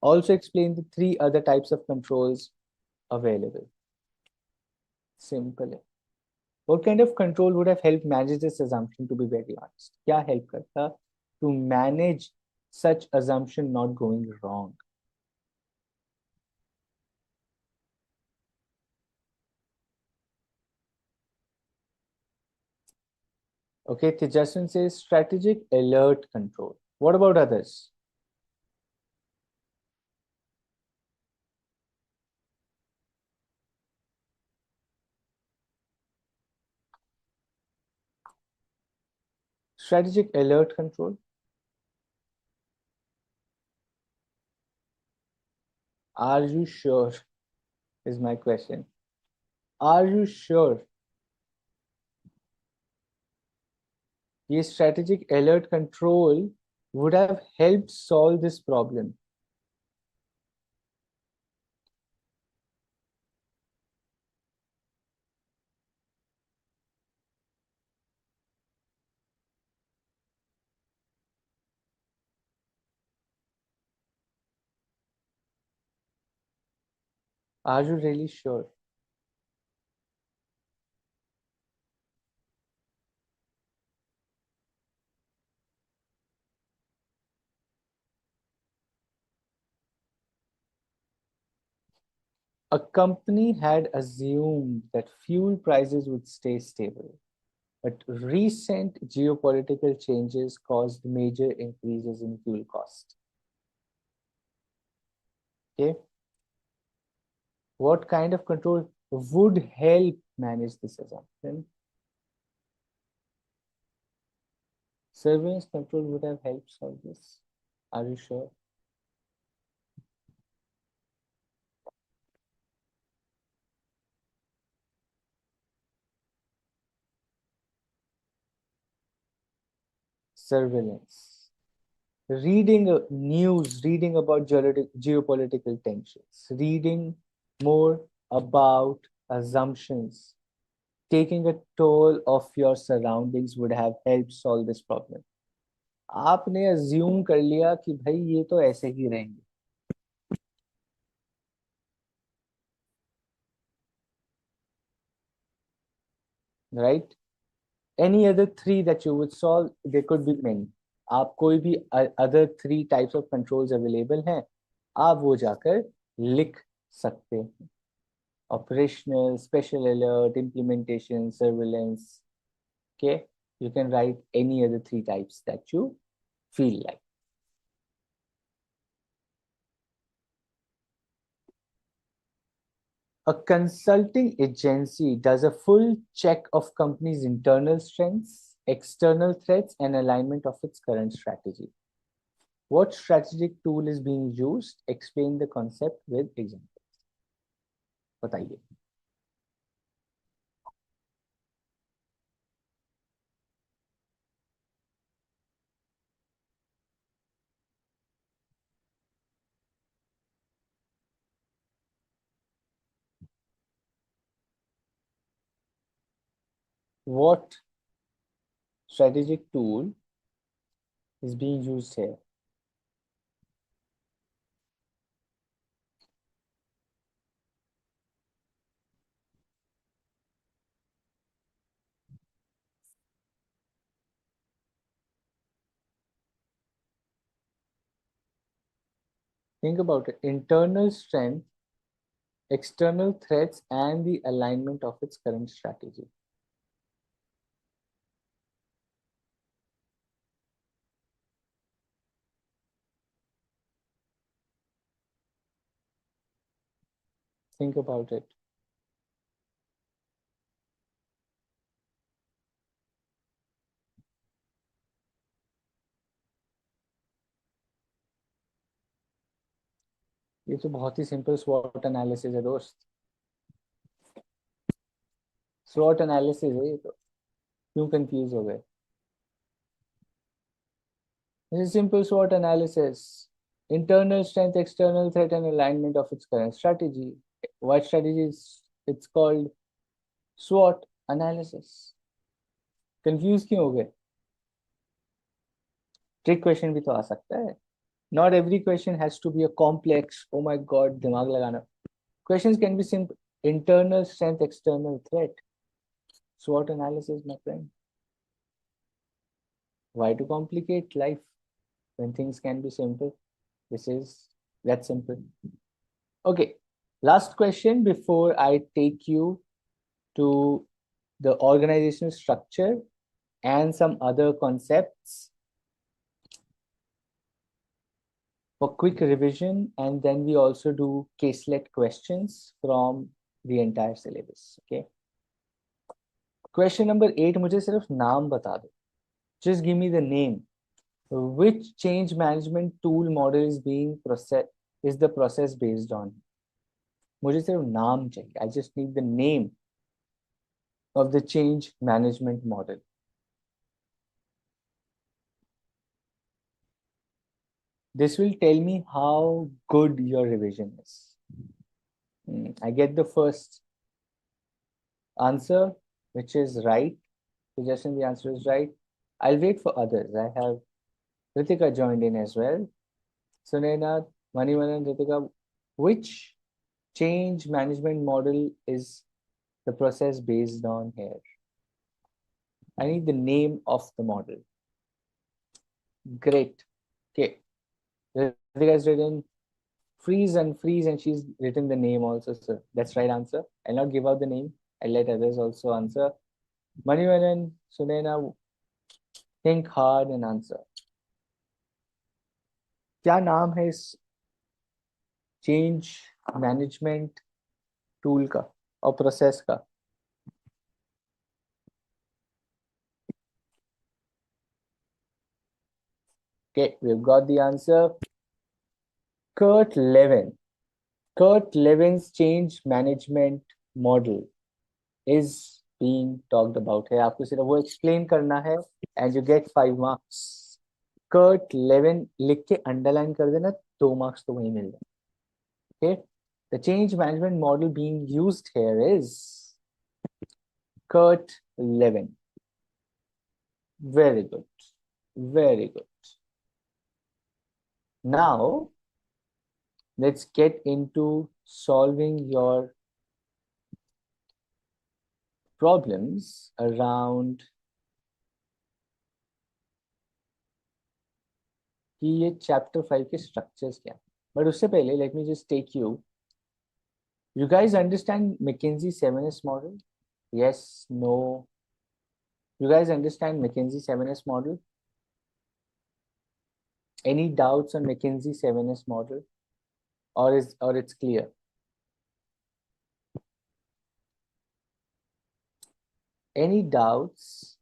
Also explain the 3 other types of controls available. Simple. What kind of control would have helped manage this assumption, to be very honest? क्या help करता to manage such assumption not going wrong? Okay, Tejaswin says strategic alert control. What about others? Strategic alert control. Are you sure? Is my question. Are you sure? This strategic alert control would have helped solve this problem. Are you really sure? A company had assumed that fuel prices would stay stable, but recent geopolitical changes caused major increases in fuel cost. Okay, what kind of control would help manage this assumption? Surveillance control would have helped solve this. Are you sure? Surveillance. Reading news, reading about geopolitical tensions, reading more about assumptions, taking a toll of your surroundings would have helped solve this problem. आपने assume कर लिया कि भाई ये तो ऐसे ही रहेंगे, right? Any other three that you would solve? There could be many. आप कोई भी other three types of controls available हैं, आप वो जाकर लिख सकते हैं. Operational, special alert, implementation, surveillance. Okay, you can write any other three types that you feel like. A consulting agency does a full check of company's internal strengths, external threats, and alignment of its current strategy. What strategic tool is being used? Explain the concept with examples. बताइए. What strategic tool is being used here? Think about it. Internal strength, external threats, and the alignment of its current strategy. Think about it. ये तो बहुत ही simple SWOT analysis है दोस्त. SWOT analysis है ये तो. क्यों कंफ्यूज हो गए? This is simple SWOT analysis. Internal strength, external threat, and alignment of its current strategy. What strategy is it's called? SWOT analysis. Confused क्यों हो गए? Trick question भी तो आ सकता है. Not every question has to be a complex. Oh my God, दिमाग लगाना. Questions can be simple. Internal strength, external threat. SWOT analysis, my friend. Why to complicate life when things can be simple? This is that simple. Okay, last question before I take you to the organizational structure and some other concepts for quick revision, and then we also do caselet questions from the entire syllabus. Okay. Question number 8, मुझे सिर्फ नाम बता दो. Just give me the name. Which change management tool model is the process based on? मुझे सिर्फ नाम चाहिए. I just need the name of the change management model. This will tell me how good your revision is. I get the first answer, which is right. Suggesting the answer is right. I'll wait for others. I have Ritika joined in as well. Sunena, Manivan, Ritika, which change management model is the process based on here? I need the name of the model. Great. Okay. Ritika has written freeze and freeze, and she's written the name also. So that's right answer. I'll not give out the name. I'll let others also answer. Manivanan, Sunena, think hard and answer. क्या नाम है इस change management tool का और process का? Okay, we've got the answer. Kurt Levin. Kurt Levin's change management model is being talked about है. आपको सिर्फ वो explain करना है and you get 5 marks. Kurt Levin लिख के underline कर देना, 2 marks तो वहीं मिल जाए. Okay, the change management model being used here is Kurt Levin. Very good. Very good. Now, let's get into solving your problems around कि ये chapter 5 के structures क्या. But उससे पहले let me just take you. You guys understand McKinsey 7S model? Yes, no. You guys understand McKinsey 7S model? Any doubts on McKinsey 7S model? Or it's clear? Any doubts?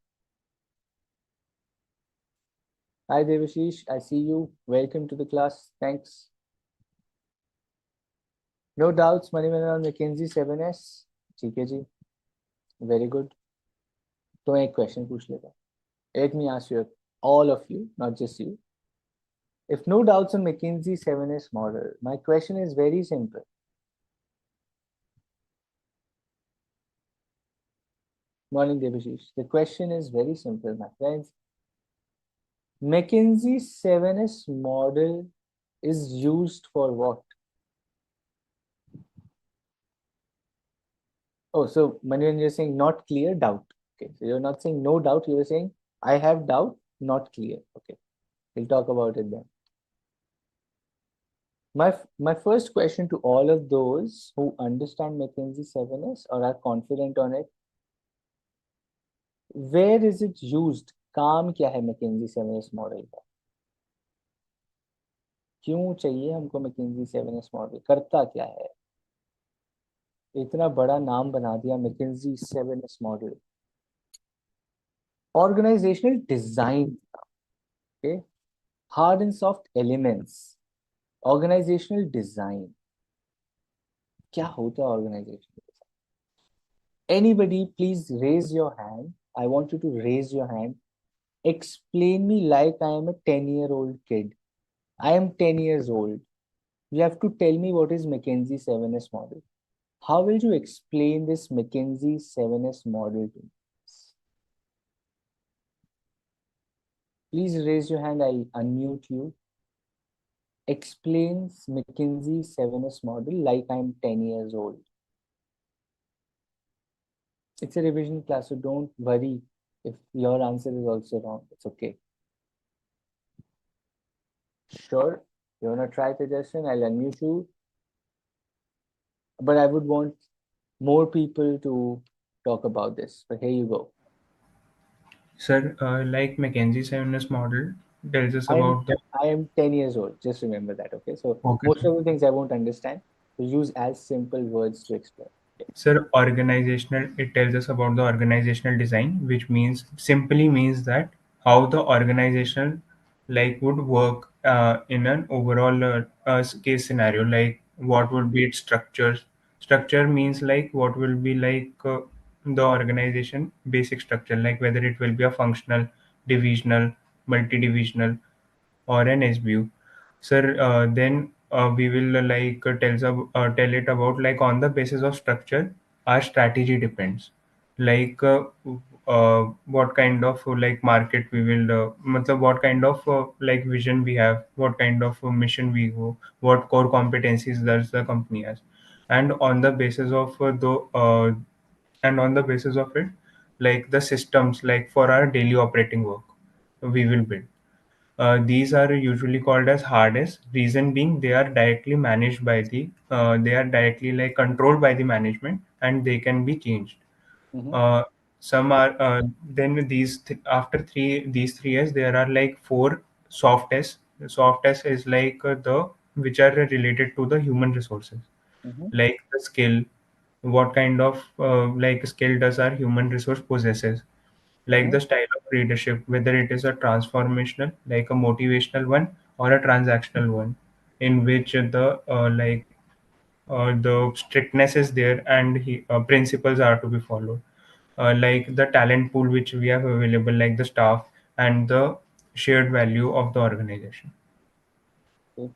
Hi Devashish, I see you. Welcome to the class. Thanks. No doubts, Manivan on McKinsey 7S? ठीक है जी. Very good. तो एक question पूछ लेता. Let me ask you, all of you, not just you. If no doubts on McKinsey 7S model, my question is very simple. Morning, Devashish. The question is very simple, my friends. McKinsey 7S model is used for what? Oh, so Manivan, you're saying not clear, doubt. Okay, so you're not saying no doubt, you're saying I have doubt, not clear. Okay, we'll talk about it then. My first question to all of those who understand McKinsey 7S or are confident on it, where is it used? काम क्या है McKinsey 7S model का? क्यों चाहिए हमको McKinsey 7S model? करता क्या है? इतना बड़ा नाम बना दिया McKinsey 7S model. Organizational design, okay? Hard and soft elements. Organizational design. क्या होता है organizational design? Anybody, please raise your hand. I want you to raise your hand. Explain me like I am a 10-year-old kid. I am 10 years old. You have to tell me what is McKinsey 7S model. How will you explain this McKinsey 7S model to me? Please raise your hand. I'll unmute you. Explains McKinsey 7S model like I'm 10 years old. It's a revision class, so don't worry if your answer is also wrong. It's okay. Sure, you want to try suggestion? I'll unmute you. But I would want more people to talk about this. But here you go. Sir, like McKinsey 7S model tells us about the. I am 10 years old. Just remember that, okay? So Okay, most sir. of the things I won't understand. So use as simple words to explain. Okay. Sir, organizational, it tells us about the organizational design, which means simply means that how the organization like would work in an overall case scenario, like what would be its structures. Structure means like what will be like the organization basic structure, like whether it will be a functional, divisional, multi-divisional, or an SBU. Sir, then we will tell it about like on the basis of structure, our strategy depends. Like what kind of like market we will, matlab what kind of like vision we have, what kind of mission we go, what core competencies does the company has, and on the basis of and on the basis of it, like the systems like for our daily operating work, we will build. These are usually called as hardest. Reason being, they are directly managed by they are directly like controlled by the management, and they can be changed. Mm-hmm. Uh, some are then after these 3 years, there are like four soft tests. The soft test is like the which are related to the human resources, Mm-hmm. like the skill, what kind of like skill does our human resource possesses, like Mm-hmm. the style of leadership, whether it is a transformational, like a motivational one, or a transactional one, in which the strictness is there and principles are to be followed, like the talent pool which we have available, like the staff and the shared value of the organization. Okay.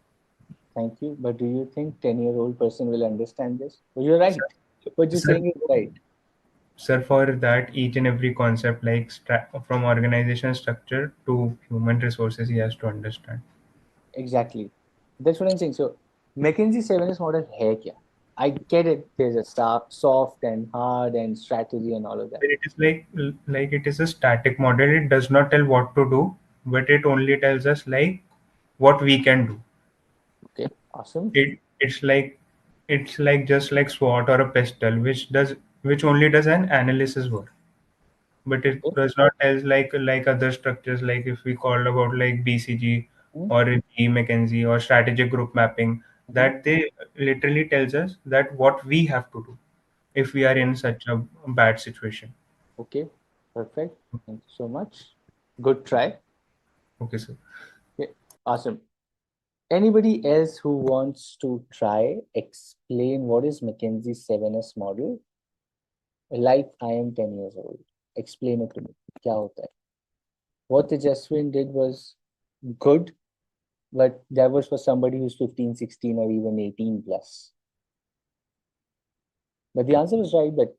Thank you. But do you think 10-year-old person will understand this? Well, you're Sir, right. What you're sir, saying is right. sir, for that each and every concept, like from organization structure to human resources, he has to understand. Exactly. That's what I'm saying. So McKinsey 7S model hai kya? I get it. There's a soft and hard and strategy and all of that. It is like it is a static model. It does not tell what to do, but it only tells us like what we can do. Okay. Awesome. It's like just like SWOT or a pistol, which only does an analysis work, but it Okay. does not tell like other structures, like if we called about like BCG Mm-hmm. or McKinsey or strategic group mapping, Mm-hmm. that they literally tells us that what we have to do if we are in such a bad situation. Okay. Perfect. Thank you so much. Good try. Okay, sir. Okay. Awesome. Anybody else who wants to try explain what is McKinsey 7S model? Like I am 10 years old. Explain it to me. क्या होता है? What Tejaswin did was good, but that was for somebody who's 15, 16, or even 18 plus. But the answer was right. But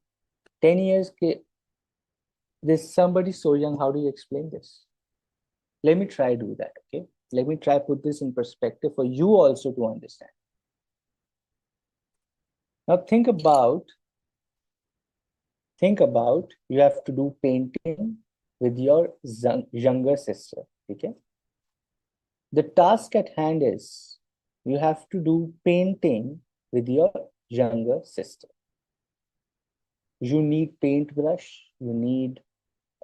10 years, there's somebody so young. How do you explain this? Let me try do that. Okay. Let me try put this in perspective for you also to understand. Now think about you have to do painting with your younger sister. Okay. The task at hand is you have to do painting with your younger sister. You need paintbrush, you need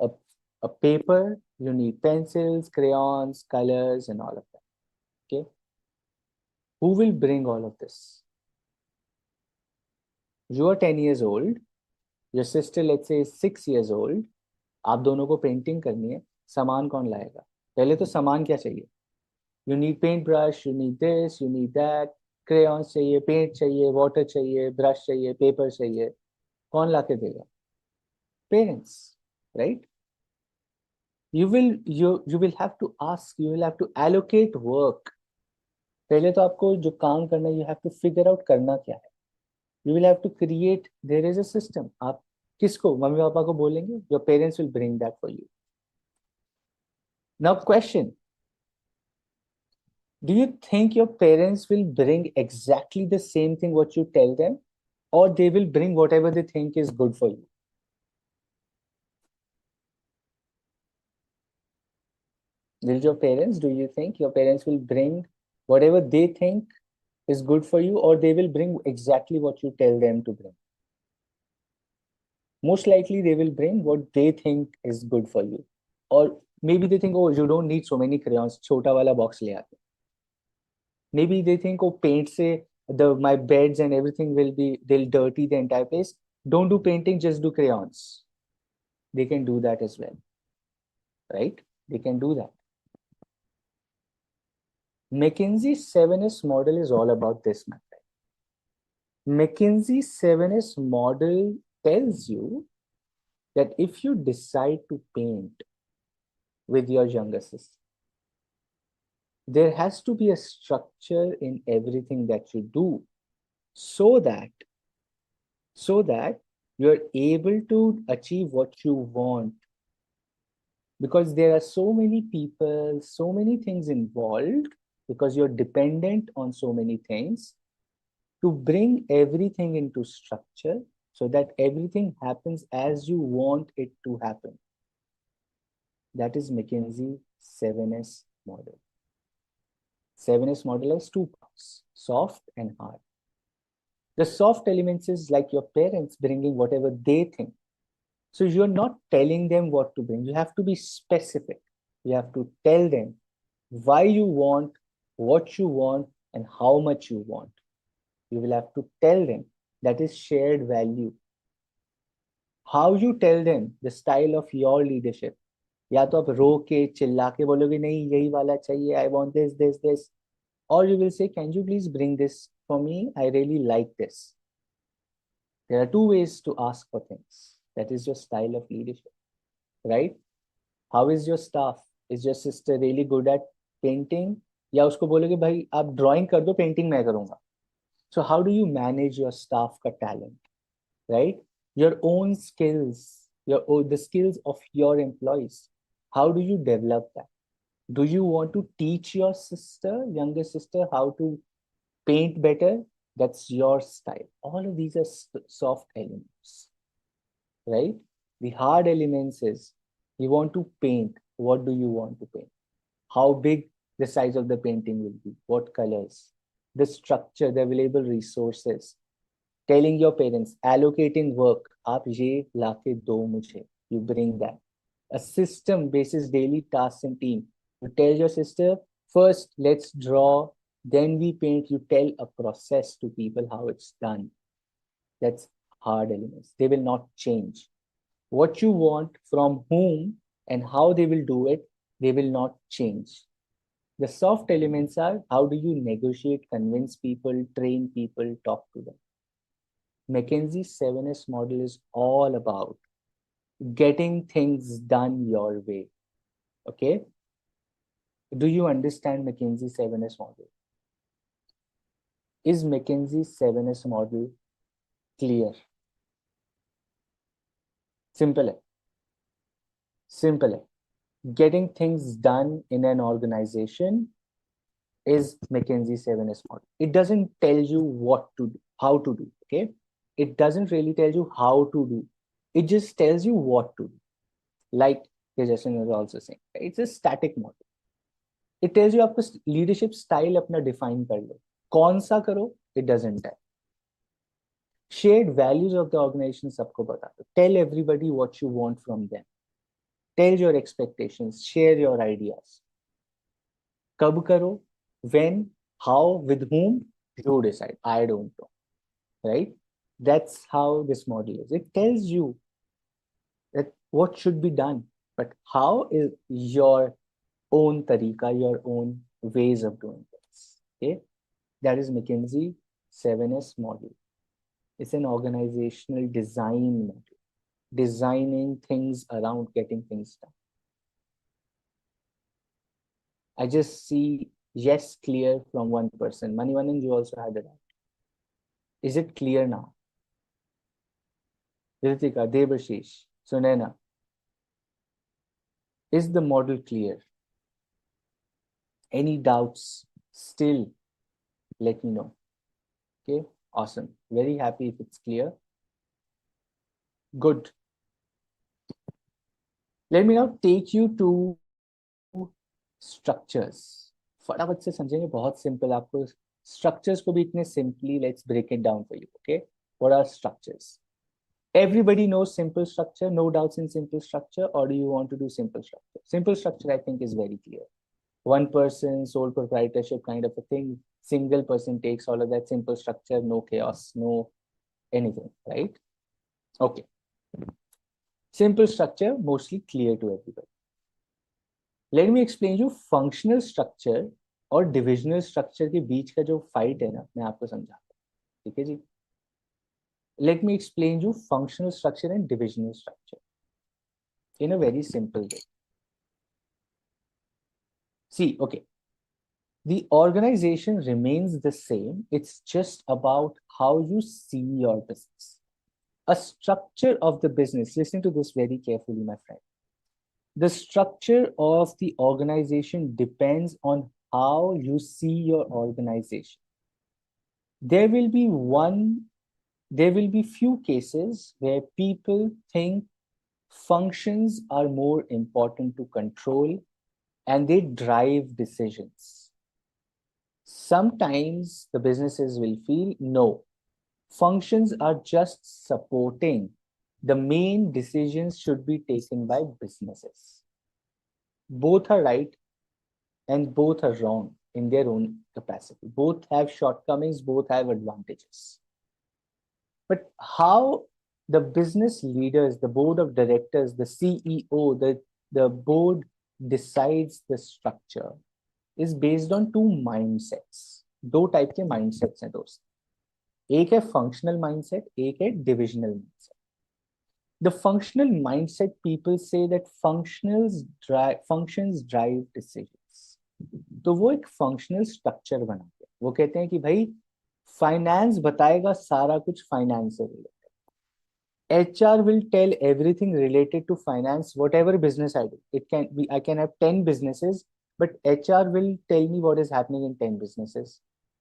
a, a paper, you need pencils, crayons, colors, and all of that. Okay. Who will bring all of this? You are 10 years old, your sister, let's say, is 6 years old. आप दोनों को painting करनी है, सामान कौन लाएगा? पहले तो सामान क्या चाहिए? You need paintbrush, you need this, you need that, crayons चाहिए, paint चाहिए, water चाहिए, brush चाहिए, paper चाहिए. कौन लाके देगा? Parents, right? You will have to ask, you will have to allocate work. पहले तो आपको जो काम करना है, you have to figure out करना क्या है. You will have to create, there is a system. आप किसको, मम्मी पापा को बोलेंगे? Your parents will bring that for you. Now question, do you think your parents will bring exactly the same thing what you tell them, or they will bring whatever they think is good for you? Do you think your parents will bring whatever they think is good for you, or they will bring exactly what you tell them to bring? Most likely they will bring what they think is good for you, or maybe they think, oh, you don't need so many crayons, chota wala box le aate. Maybe they think, oh, paint se my beds and everything they'll dirty the entire place. Don't do painting, just do crayons. They can do that as well, right? They can do that. McKinsey 7S model is all about this, my friend. McKinsey 7S model tells you that if you decide to paint with your younger sister, there has to be a structure in everything that you do, so that you're able to achieve what you want, because there are so many people, so many things involved, because you're dependent on so many things, to bring everything into structure so that everything happens as you want it to happen. That is McKinsey 7S model. 7S model has two parts, soft and hard. The soft elements is like your parents bringing whatever they think. So you're not telling them what to bring. You have to be specific. You have to tell them why you want, what you want, and how much you want. You will have to tell them. That is shared value. How you tell them the style of your leadership. या तो आप रो के चिल्ला के बोलोगे नहीं यही वाला चाहिए, I want this, or you will say, can you please bring this for me? I really like this. There are two ways to ask for things. That is your style of leadership, right? How is your staff? Is your sister really good at painting? या उसको बोलोगे भाई आप drawing कर दो, painting मैं करूँगा. So how do you manage your staff का talent, right? Your own skills, the skills of your employees. How do you develop that? Do you want to teach your sister, younger sister, how to paint better? That's your style. All of these are soft elements, right? The hard elements is you want to paint. What do you want to paint? How big the size of the painting will be? What colors? The structure, the available resources. Telling your parents, allocating work. आप ये लाके दो मुझे. You bring that. A system basis daily tasks and team. You tell your sister, first let's draw, then we paint. You tell a process to people how it's done. That's hard elements. They will not change. What you want from whom and how they will do it, they will not change. The soft elements are how do you negotiate, convince people, train people, talk to them. McKinsey's 7S model is all about getting things done your way. Okay? Do you understand McKinsey's 7S model? Is McKinsey's 7S model clear? Simple. Simple. Getting things done in an organization is McKinsey's 7S model. It doesn't tell you what to do, how to do. Okay? It doesn't really tell you how to do. It just tells you what to do. Like Justin was also saying, it's a static model. It tells you आपको leadership style अपना define कर लो. कौन सा करो? It doesn't tell. Shared values of the organization सबको बता दो. Tell everybody what you want from them. Tell your expectations. Share your ideas. कब करो? When? How? With whom? You decide. I don't know. Right? That's how this model is. It tells you that what should be done, but how is your own tariqa, your own ways of doing this. Okay, that is McKinsey 7S model. It's an organizational design model, designing things around getting things done. I just see yes clear from one person. Manivandan, you also had that. Is it clear now? Ritika, Debashish, Sunena, is the model clear? Any doubts still, let me know. Okay, awesome. Very happy if it's clear. Good. Let me now take you to structures. फटाफट से समझेंगे, बहुत simple. आपको structures को भी इतने simply, let's break it down for you. Okay, what are structures? Everybody knows simple structure, no doubts in simple structure, or do you want to do simple structure? Simple structure, I think, is very clear. One person, sole proprietorship kind of a thing, single person takes all of that, simple structure, no chaos, no anything, right? Okay. Simple structure, mostly clear to everybody. Let me explain you functional structure और divisional structure के बीच का जो fight है ना, मैं आपको समझाता हूँ, ठीक है जी? Let me explain you functional structure and divisional structure in a very simple way. See, okay, the organization remains the same. It's just about how you see your business. A structure of the business, listen to this very carefully, my friend. The structure of the organization depends on how you see your organization. There will be few cases where people think functions are more important to control and they drive decisions. Sometimes the businesses will feel no, functions are just supporting. The main decisions should be taken by businesses. Both are right and both are wrong in their own capacity. Both have shortcomings, both have advantages. But how the business leaders, the board of directors, the CEO, the board decides the structure is based on two mindsets. दो type के mindsets हैं दोस्त. एक है functional mindset, एक है divisional mindset. The functional mindset people say that functions drive decisions. तो वो एक functional structure बनाते हैं. वो कहते हैं कि भाई फाइनेंस बताएगा सारा कुछ फाइनेंस से related. HR will tell everything related to finance, whatever business I do. It can be, I can have 10 businesses, but HR will tell me what is happening in 10 businesses.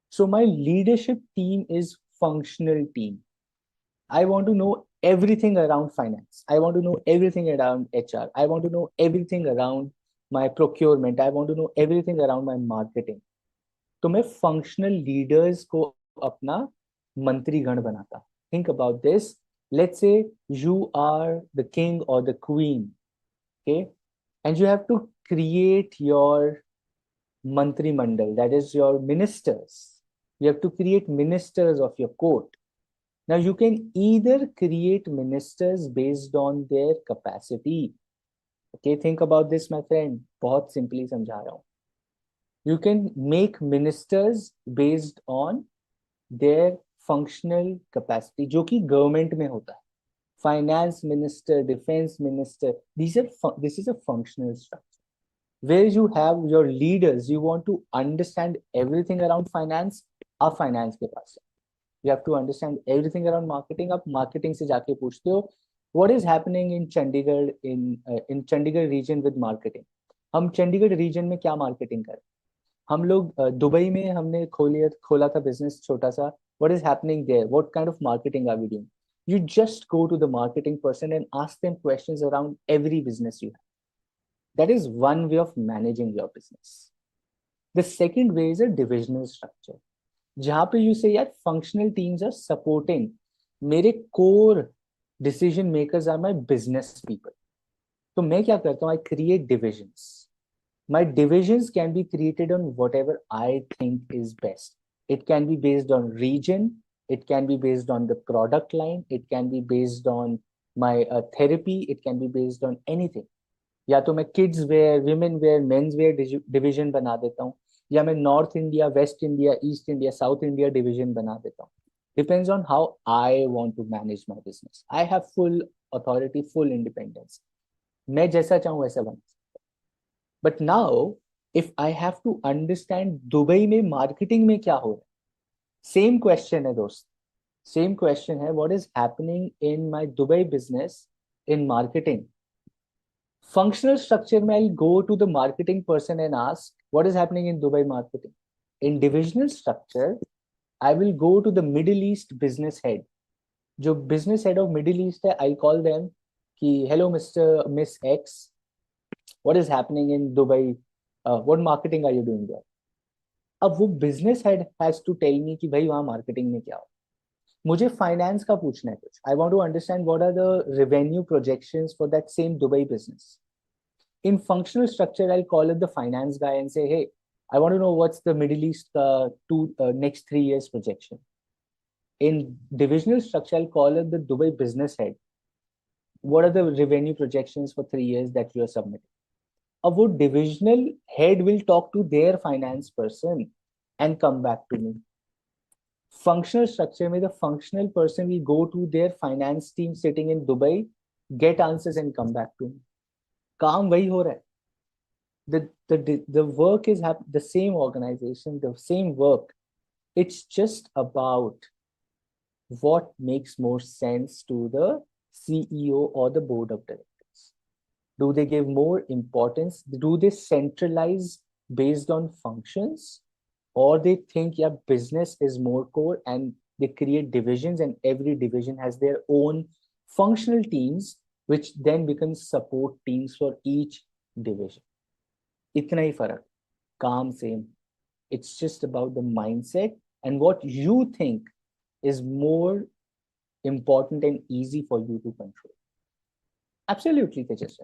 So my leadership team is functional team. I want to know everything around finance. I want to know everything around HR. I want to know everything around my procurement. I want to know everything around my marketing. तो मैं functional leaders को अपना मंत्रीगण बनाता. Think about this. Let's say you are the king or the queen, okay? And you have to create your mantri mandal, that is your ministers. You have to create ministers of your court. Now you can either create ministers based on their capacity. Okay, think about this, my friend. बहुत simply समझा रहा हूँ. You can make ministers based on their functional capacity, जो कि government में होता है. Finance minister, defense minister, this is a functional structure. Where you have your leaders, you want to understand everything around finance, आप finance के पास है. You have to understand everything around marketing. आप marketing से जाके पूछते हो what is happening in Chandigarh in Chandigarh region with marketing. हम Chandigarh region में क्या marketing करें? हम लोग दुबई में हमने खोला था business छोटा सा. What is happening there? What kind of marketing are we doing? You just go to the marketing person and ask them questions around every business you have. That is one way of managing your business. The second way is a divisional structure. जहां पे you say यार functional teams are supporting. मेरे core decision makers are my business people. तो मैं क्या करता हूँ? I create divisions. My divisions can be created on whatever I think is best. It can be based on region. It can be based on the product line. It can be based on my therapy. It can be based on anything. या तो मैं kids wear, women wear, men's wear division बना देता हूँ, या मैं North India, West India, East India, South India division बना देता हूँ. Depends on how I want to manage my business. I have full authority, full independence. मैं जैसा चाहूँ वैसा बना. But now, if I have to understand Dubai में marketing में क्या हो रहा है, same question है दोस्त. Same question है, what is happening in my Dubai business in marketing? Functional structure में I'll go to the marketing person and ask, what is happening in Dubai marketing? In divisional structure, I will go to the Middle East business head. जो business head of Middle East है, I'll call them कि hello Miss X, what is happening in Dubai? What marketing are you doing there? अब वो business head has to tell me कि भाई वहाँ marketing में क्या हो. मुझे finance का पूछना है कुछ. I want to understand what are the revenue projections for that same Dubai business. In functional structure, I'll call up the finance guy and say, hey, I want to know what's the Middle East next 3 years projection. In divisional structure, I'll call up the Dubai business head. What are the revenue projections for 3 years that you are submitting? अब वो divisional head will talk to their finance person and come back to me. Functional structure में the functional person will go to their finance team sitting in Dubai, get answers and come back to me. काम वही हो रहा है. The work is the same organization, the same work. It's just about what makes more sense to the CEO or the board of directors. Do they give more importance? Do they centralize based on functions? Or they think, yeah, business is more core and they create divisions and every division has their own functional teams, which then become support teams for each division. इतना ही फर्क, काम same. It's just about the mindset and what you think is more important and easy for you to control. Absolutely, Tejas.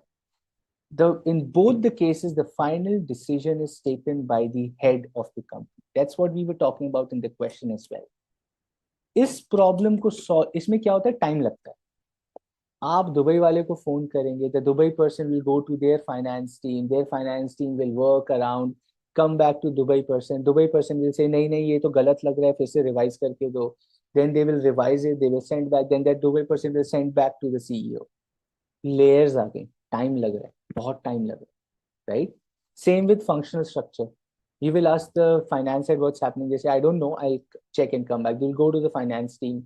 In both the cases, the final decision is taken by the head of the company. That's what we were talking about in the question as well. इस problem को solve, इसमें क्या होता है, time लगता है. आप Dubai वाले को फोन करेंगे, the Dubai person will go to their finance team will work around, come back to Dubai person will say नहीं नहीं ये तो गलत लग रहा है, फिर से रिवाइज करके दो. Then they will revise it, they will send back, then that Dubai person will send back to the CEO. Layers आ गए, टाइम लग रहा है, बहुत टाइम लग रहा है, right. Same with functional structure. You will ask the finance head what's happening. They say, I don't know. I'll check and come back. You'll go to the finance team.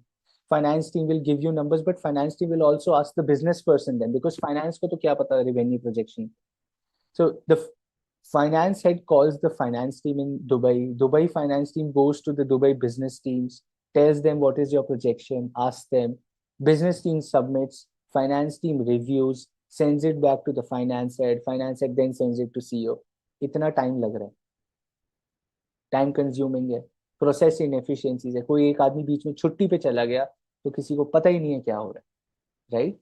Finance team will give you numbers, but finance team will also ask the business person then, because finance ko to kya pata revenue projection. So the finance head calls the finance team in Dubai. Dubai finance team goes to the Dubai business teams, tells them what is your projection, asks them. Business team submits. Finance team reviews, sends it back to the finance head. Finance head then sends it to CEO. इतना time लग रहा है, time consuming है, process inefficiencies है. कोई एक आदमी बीच में छुट्टी पे चला गया तो किसी को पता ही नहीं है क्या हो रहा है, right.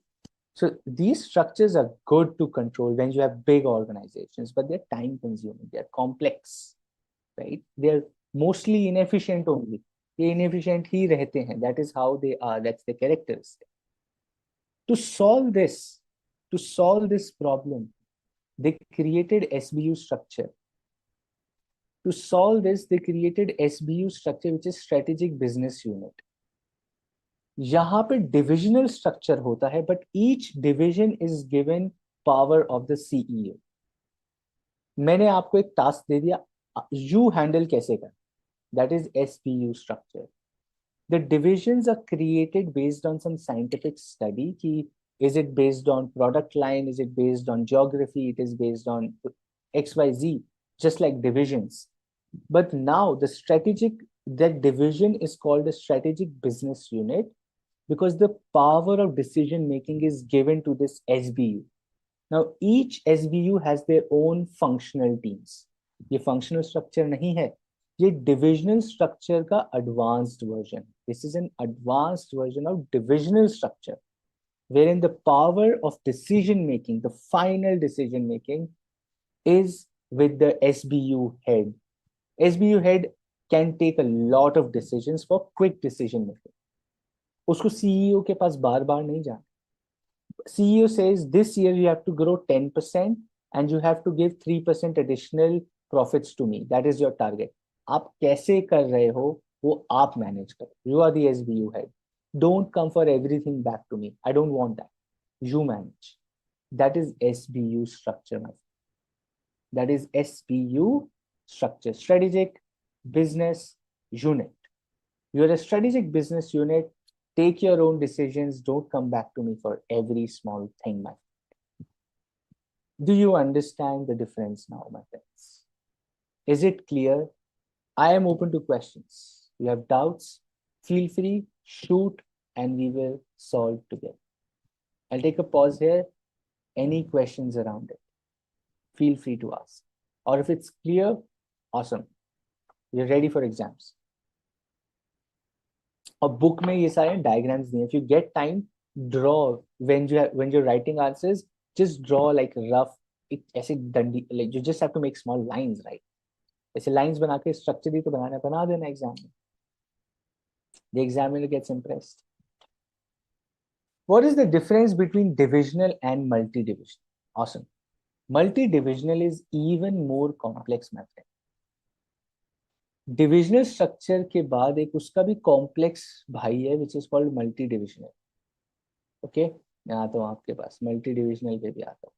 So these structures are good to control when you have big organizations, but they're time consuming, they're complex, right. They're mostly inefficient only. ये inefficient ही रहते हैं. That is how they are, that's the characteristic. To solve this problem, they created SBU structure. To solve this, they created SBU structure, which is Strategic Business Unit. यहाँ पे divisional structure होता है, but each division is given power of the CEO. मैंने आपको एक task दे दिया, you handle कैसे कर, that is SBU structure. The divisions are created based on some scientific study. कि is it based on product line, is it based on geography, it is based on XYZ, just like divisions. But now that division is called a strategic business unit because the power of decision making is given to this SBU. Now each SBU has their own functional teams. ये functional structure नहीं है, ये divisional structure का advanced version. This is an advanced version of divisional structure, wherein the power of decision making, the final decision making, is with the SBU head. SBU head can take a lot of decisions for quick decision making. उसको CEO के पास बार बार नहीं जाना. CEO says this year you have to grow 10% and you have to give 3% additional profits to me. That is your target. आप कैसे कर रहे हो वो आप मैनेज करो. You are the SBU head. Don't come for everything back to me. I don't want that. You manage. That is SBU structure, my friend. That is SBU structure, Strategic Business Unit. You're a strategic business unit. Take your own decisions. Don't come back to me for every small thing, my friend. Do you understand the difference now, my friends? Is it clear? I am open to questions. You have doubts? Feel free, shoot, and we will solve together. I'll take a pause here. Any questions around it? Feel free to ask. Or if it's clear, awesome. You're ready for exams. और book में ये सारे diagrams दिए. If you get time, draw when you're writing answers. Just draw like rough. ऐसे डंडी, like you just have to make small lines, right? ऐसे lines बना के structure भी तो बना देना एग्जाम में. The examiner gets impressed. What is the difference between divisional and multi-divisional? Awesome. Multi-divisional is even more complex, my friend. Divisional structure के बाद एक उसका भी कॉम्प्लेक्स भाई है, which is called multi divisional. Okay, मैं आता हूँ आपके पास, मल्टी डिविजनल पे भी आता हूँ.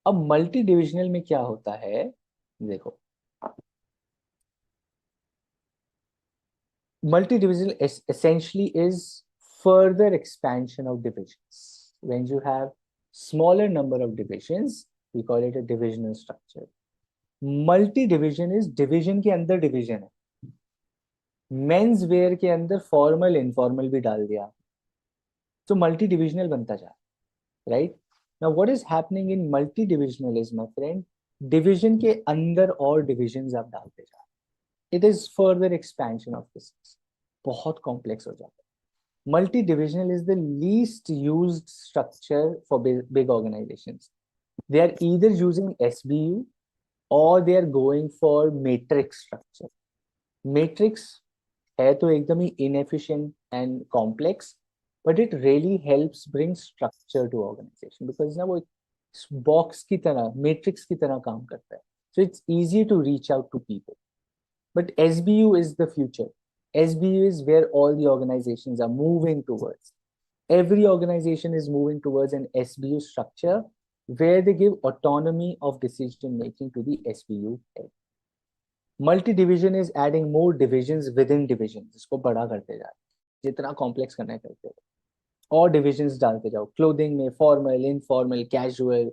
अब मल्टी डिविजनल में क्या होता है, देखो. Multi divisional essentially is further expansion of divisions. When you have smaller number of divisions, we call it a divisional structure. Multi division is division के अंदर डिविजन है. मेंस वेयर के अंदर फॉर्मल इनफॉर्मल भी डाल दिया, तो मल्टी डिविजनल बनता जा रहा है, right. Now what is happening in multi divisional is, my friend, division के अंदर और डिविजन्स आप डालते जा रहे, it is further expansion of business, बहुत कॉम्प्लेक्स हो जाता है। Multi divisional is the least used structure for big organisations. They are either using SBU और they are going for matrix structure. Matrix है तो एकदम ही inefficient and complex, but it really helps bring structure to organisation, because ना वो एक box की तरह, मैट्रिक्स की तरह काम करता है, so it's easy to reach out to people. But SBU is the future. SBU is where all the organizations are moving towards. Every organization is moving towards an SBU structure where they give autonomy of decision making to the SBU head. Multi-division is adding more divisions within divisions. इसको बड़ा करते जा रहे हैं, जितना complex करना है करते जाओ, और डिविजन्स डालते जाओ। क्लोथिंग में फॉर्मल, इनफॉर्मल, कैजुअल,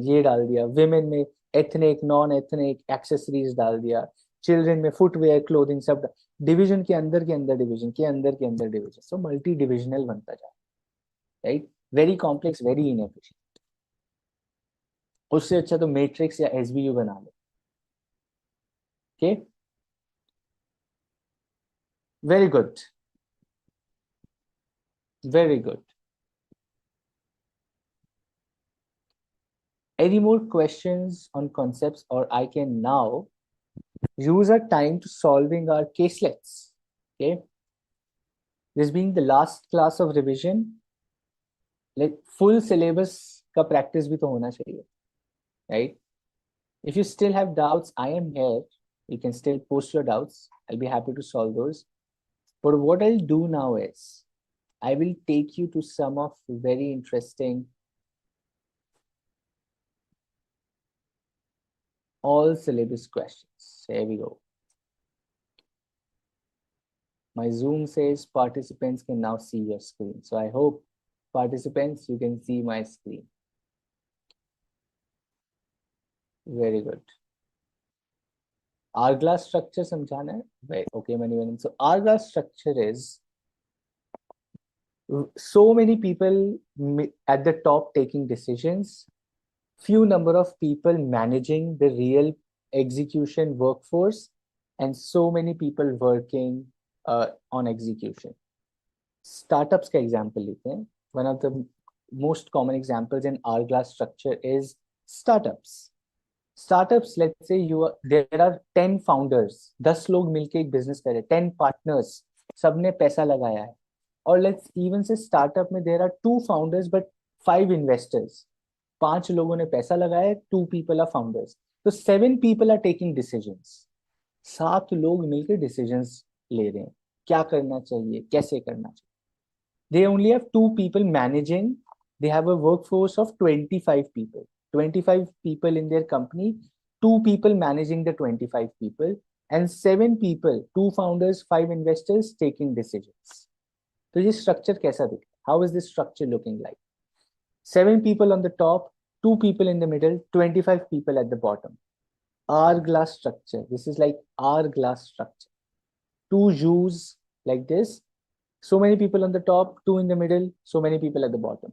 ये डाल दिया। विमेन में एथनिक, नॉन एथनिक, एक्सेसरीज डाल दिया। चिल्ड्रन में फुटवेयर, क्लोथिंग, सब डिवीजन के अंदर के अंदर डिवीजन के अंदर के अंदर डिवीजन, सो मल्टी डिविजनल बनता जा रहा है, right. Very complex, very inefficient. उससे अच्छा तो मैट्रिक्स या SBU बना लो। Okay, very good, very good. Any more questions on concepts, or I can now use our time to solving our caselets? Okay, this being the last class of revision, like full syllabus का practice भी तो होना चाहिए, right? If you still have doubts, I am here. You can still post your doubts. I'll be happy to solve those. But what I'll do now is I will take you to some of very interesting all syllabus questions. Here we go. My Zoom says participants can now see your screen. So I hope participants, you can see my screen. Very good. Hourglass structure समझाना है? Right. Okay, Manivan. So hourglass structure is so many people at the top taking decisions, few number of people managing the real execution workforce, and so many people working on execution. Startups का example लेते हैं. One of the most common examples in hourglass structure is startups. Startups, let's say there are 10 founders, 10 लोग मिलके एक business कर रहे हैं, 10 partners, सबने पैसा लगाया है. Or let's even say startup में there are 2 founders but 5 investors. 5 लोगों ने पैसा लगाया है, 2 people are founders. So 7 people are taking decisions. 7 लोग मिलकर decisions ले रहे हैं, क्या करना चाहिए, कैसे करना चाहिए. They only have 2 people managing. They have a workforce of 25 people. 25 people in their company, 2 people managing the 25 people, and 7 people, 2 founders, 5 investors taking decisions. So this structure कैसा दिखता है? How is this structure looking like? 7 people on the top, 2 people in the middle, 25 people at the bottom. Hourglass structure. This is like hourglass structure. 2 U's like this. So many people on the top, 2 in the middle, so many people at the bottom.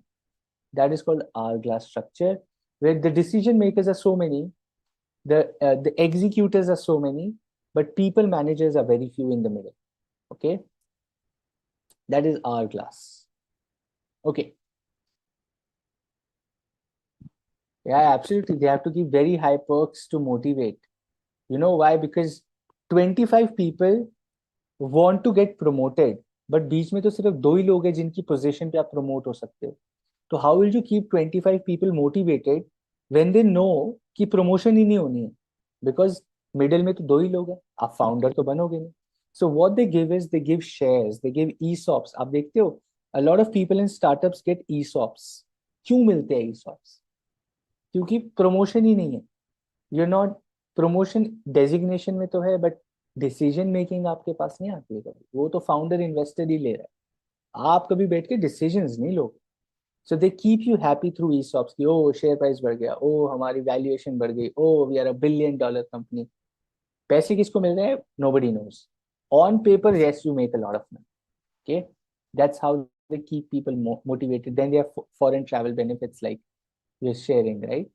That is called hourglass structure, where the decision makers are so many, the executors are so many, but people managers are very few in the middle. Okay, that is hourglass. Okay, yeah, absolutely. They have to give very high perks to motivate. You know why? Because 25 people want to get promoted, but बीच में तो सिर्फ 2 ही लोग हैं जिनकी position पे आप promote हो सकते हो. तो how will you keep 25 people motivated when they know कि promotion ही नहीं होनी है? Because middle में तो 2 ही लोग हैं, आप founder तो बनोगे नहीं. So what they give is they give shares, they give ESOPs. आप देखते हो a lot of people in startups get ESOPs. क्यों मिलते हैं ESOPs? क्योंकि promotion ही नहीं है. You're not promotion designation में तो है, but डिसीजन मेकिंग आपके पास नहीं आती है कभी. वो तो फाउंडर इन्वेस्टर ही ले रहा है, आप कभी बैठ के डिसीजंस नहीं लोगे. So they keep you happy through ESOPs की, ओ शेयर प्राइस बढ़ गया, ओ हमारी वैल्यूएशन बढ़ गई, oh we are $1 billion company. पैसे किसको मिल रहे हैं? Nobody knows. On paper yes you make a lot of money. Okay, that's how they keep people motivated. Then they have foreign travel benefits like you're sharing, right?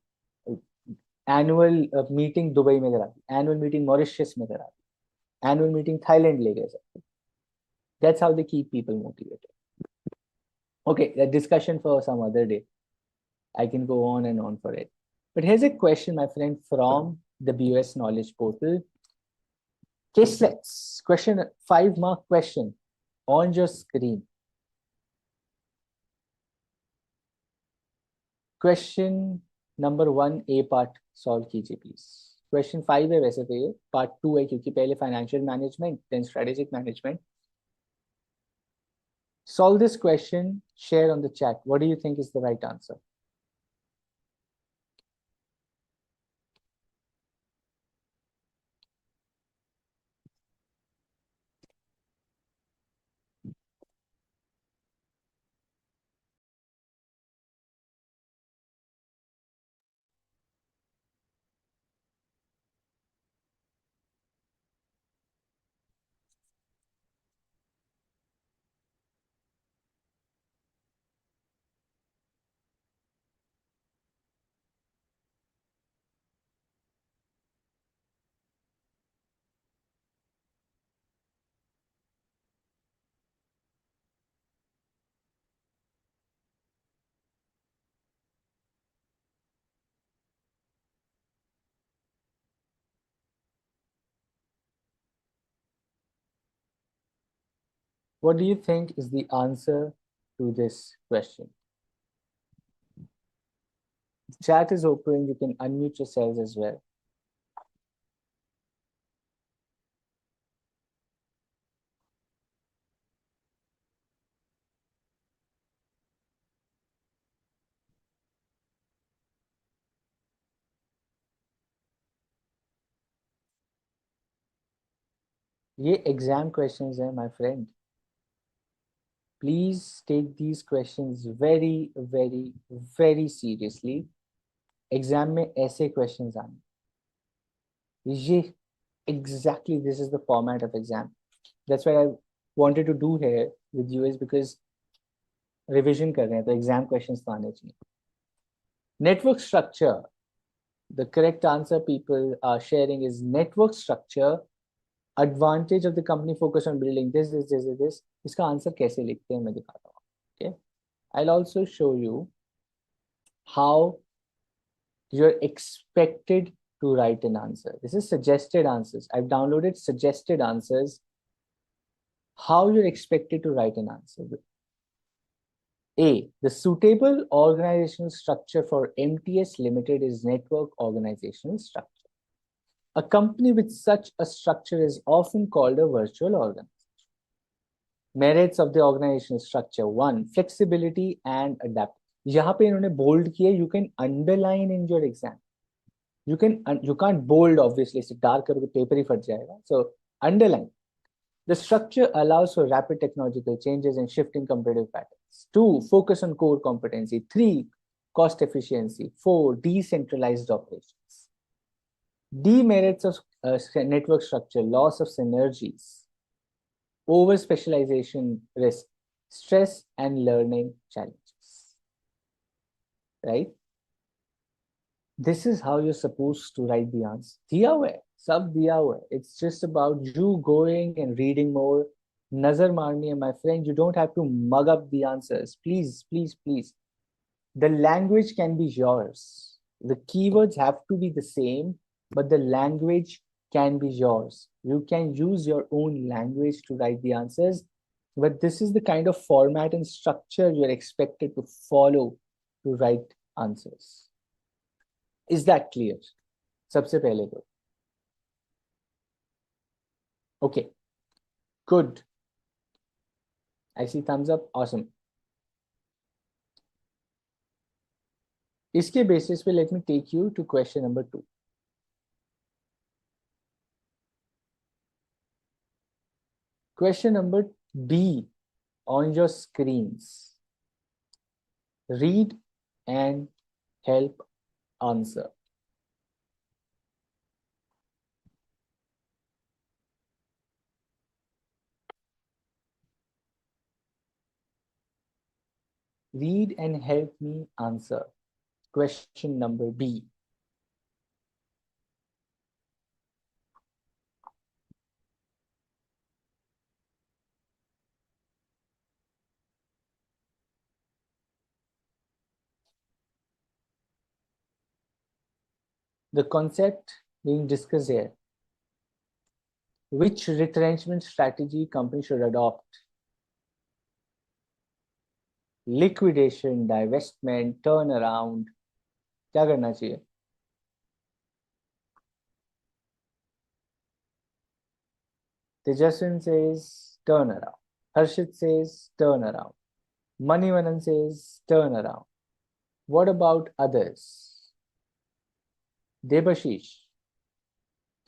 Annual meeting Dubai में करा दी, annual meeting Mauritius में करा दी, annual meeting Thailand ले गए सब। That's how they keep people motivated. Okay, a discussion for some other day. I can go on and on for it. But here's a question, my friend, from the BOS Knowledge Portal. Caselets, question 5 mark question on your screen. Question number 1 A part solve कीजिए please. Question 5 है वैसे तो ये, part 2 है क्योंकि पहले financial management, then strategic management. Solve this question, share on the chat. What do you think is the right answer? What do you think is the answer to this question? The chat is open. You can unmute yourselves as well. ये exam questions हैं, my friend. Please take these questions very, very, very seriously. Exam में ऐसे questions आने. ये exactly this is the format of exam. That's why I wanted to do here with you is because revision कर रहे हैं तो exam questions तो आने चाहिए. Network structure. The correct answer people are sharing is network structure. Advantage of the company focus on building this. इसका answer कैसे लिखते हैं मैं दिखाता हूँ. Okay, I'll also show you how you're expected to write an answer. This is suggested answers. I've downloaded suggested answers. How you're expected to write an answer. A, the suitable organizational structure for MTS Limited is network organizational structure. A company with such a structure is often called a virtual organization. Merits of the organizational structure. 1, flexibility and adapt. यहाँ पे इन्होंने bold किया. You can underline in your exam. You can't bold obviously. इसे dark करोगे paper ही फट जाएगा. So underline. The structure allows for rapid technological changes and shifting competitive patterns. 2, focus on core competency. 3, cost efficiency. 4, decentralized operations. Demerits of network structure, loss of synergies, over specialization risk, stress and learning challenges. Right? This is how you're supposed to write the answer. दिया हुआ है, सब दिया हुआ है. It's just about you going and reading more. Nazar marni hai, my friend. You don't have to mug up the answers. Please, please, please. The language can be yours. The keywords have to be the same, but the language can be yours. You can use your own language to write the answers, but this is the kind of format and structure you're expected to follow to write answers. Is that clear? सबसे पहले तो. Okay, good. I see thumbs up. Awesome. इसके basis पे let me take you to question number 2. Question number B on your screens. Read and help answer. Read and help me answer. Question number B. The concept being discussed here, which retrenchment strategy company should adopt? Liquidation, divestment, turnaround, क्या करना चाहिए? Tejaswin says turnaround. Harshit says turnaround. Manivanan says turnaround. What about others? Debashish,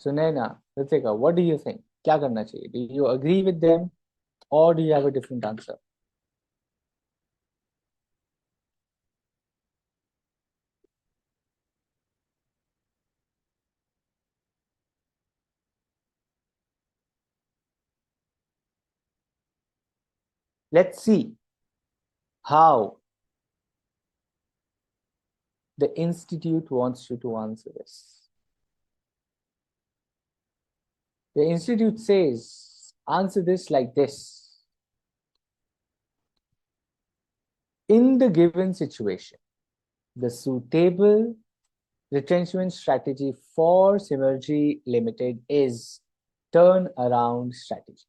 Sunaina, Ritika, what do you think? क्या करना चाहिए? Do you agree with them or do you have a different answer? Let's see how the institute wants you to answer this. The institute says, answer this like this. In the given situation, the suitable retrenchment strategy for Synergy Limited is turnaround strategy.